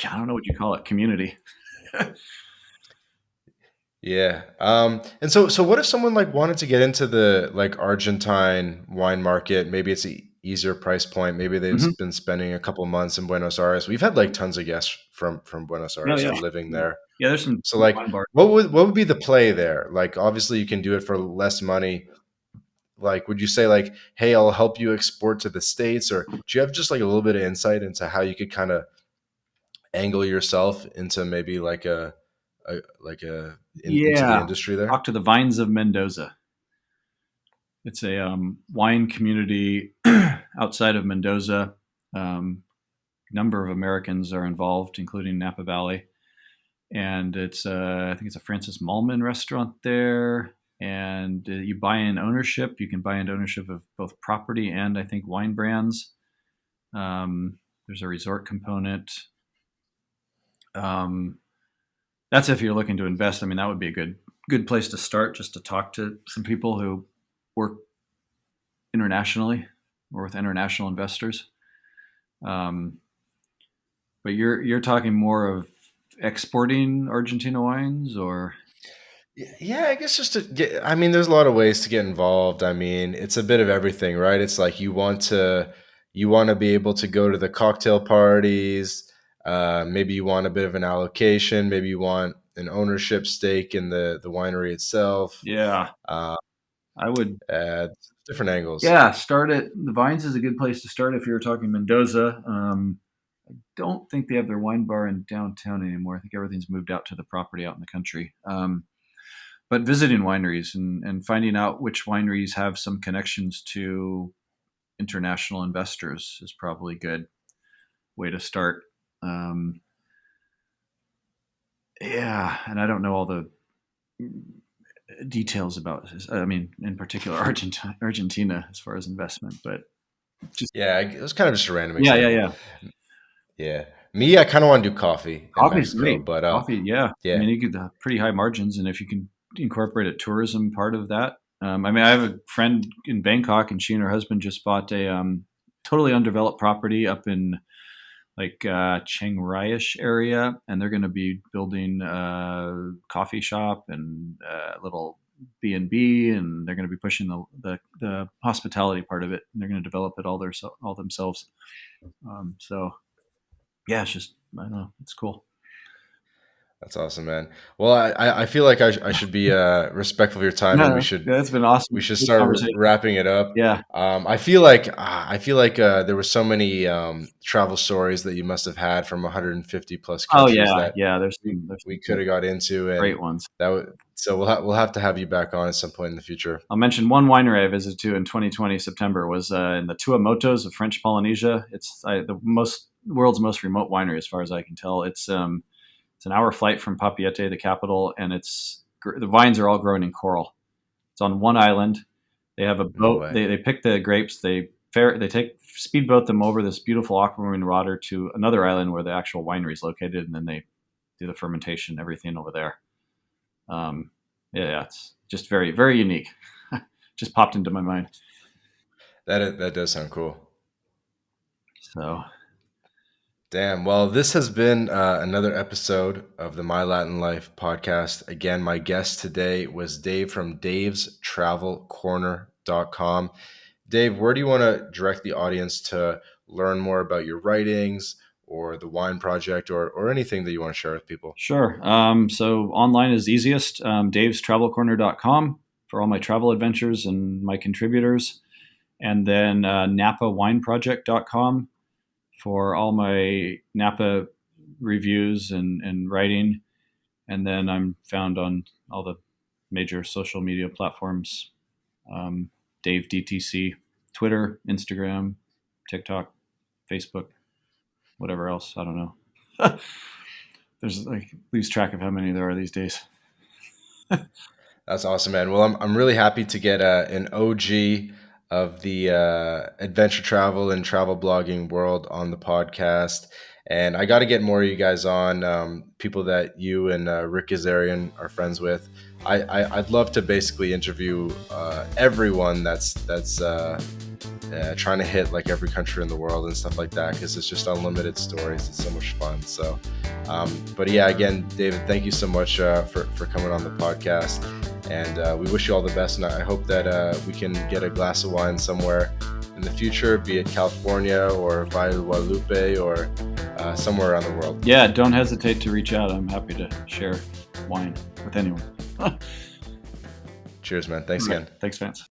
I don't know what you call it, community. Yeah. And so what if someone like wanted to get into the like Argentine wine market? Maybe it's a easier price point. Maybe they've Hmm. been spending a couple months in Buenos Aires. We've had like tons of guests from Buenos Yeah, Aires yeah, living yeah. there. Yeah, there's some So good like wine bars. what would be the play there? Like obviously you can do it for less money. Like would you say like, "Hey, I'll help you export to the States," or do you have just like a little bit of insight into how you could kind of angle yourself into maybe like a into the Yeah, industry there? talk to the Vines of Mendoza. It's a wine community outside of Mendoza. Um, Number of Americans are involved, including Napa Valley, and it's I think it's a Francis Mallman restaurant there. And you buy in ownership. You can buy into ownership of both property and I think wine brands. There's a resort component. Um, that's if you're looking to invest. I mean, that would be a good place to start, just to talk to some people who work internationally or with international investors. Um, but you're talking more of exporting Argentina wines, or Yeah, I guess just to get, I mean, there's a lot of ways to get involved. I mean, it's a bit of everything, right? It's like you want to be able to go to the cocktail parties. Maybe you want a bit of an allocation. Maybe you want an ownership stake in the winery itself. yeah, Uh, I would. uh, Different angles. Yeah, start at the Vines is a good place to start if you're talking Mendoza. Don't think they have their wine bar in downtown anymore. I think everything's moved out to the property out in the country. But visiting wineries and finding out which wineries have some connections to international investors is probably a good way to start. Um, yeah, and I don't know all the details about this. I mean, in particular, Argentina as far as investment, but just Yeah, it was kind of just a random example. yeah. Yeah, me, I kind of want to do coffee in Coffee's Mexico, great. but Coffee, yeah. I yeah, mean, you get pretty high margins, and if you can incorporate a tourism part of that. I mean, I have a friend in Bangkok, and she and her husband just bought a totally undeveloped property up in like Chiang Rai-ish area, and they're going to be building a coffee shop and a little B&B, and they're going to be pushing the hospitality part of it, and they're going to develop it all themselves. So yeah, it's just, I don't know, it's cool. That's awesome, man. Well, I feel like I should be respectful of your time, and No, yeah, it's been we awesome. should Good start conversation. wrapping it up. Yeah. I feel like there were so many travel stories that you must have had from 150 plus Oh countries yeah, that yeah. we Some could have got into, and great ones. so we'll have to have you back on at some point in the future. I'll mention one winery I visited to in 2020 September was in the Tuamotus of French Polynesia. It's the world's most remote winery, as far as I can tell. It's an hour flight from Papeete, the capital, and the vines are all grown in coral. It's on one island. They have a No boat. way. They pick the grapes. They take speedboat them over this beautiful aquamarine water to another island where the actual winery is located, and then they do the fermentation, everything over there. Yeah, it's just very, very unique. Just popped into my mind. That does sound cool. So Damn. Well, this has been another episode of the My Latin Life podcast. Again, my guest today was Dave from davestravelcorner.com. Dave, where do you want to direct the audience to learn more about your writings or the wine project, or anything that you want to share with people? sure. So online is easiest. davestravelcorner.com for all my travel adventures and my contributors. And then napawineproject.com for all my Napa reviews and writing. And then I'm found on all the major social media platforms. Dave DTC, Twitter, Instagram, TikTok, Facebook, whatever else. I don't know. There's like, lose track of how many there are these days. That's awesome, man. Well, I'm really happy to get an OG of the adventure travel and travel blogging world on the podcast. And I got to get more of you guys on, people that you and Rick Azarian are friends with. I'd love to basically interview everyone that's trying to hit like every country in the world and stuff like that, because it's just unlimited stories. It's so much fun. So, but yeah, again, David, thank you so much for coming on the podcast. And we wish you all the best. And I hope that we can get a glass of wine somewhere in the future, be it California or Valle de Guadalupe or somewhere around the world. Yeah, don't hesitate to reach out. I'm happy to share wine with anyone. Cheers, man. Thanks again. Thanks, Vance.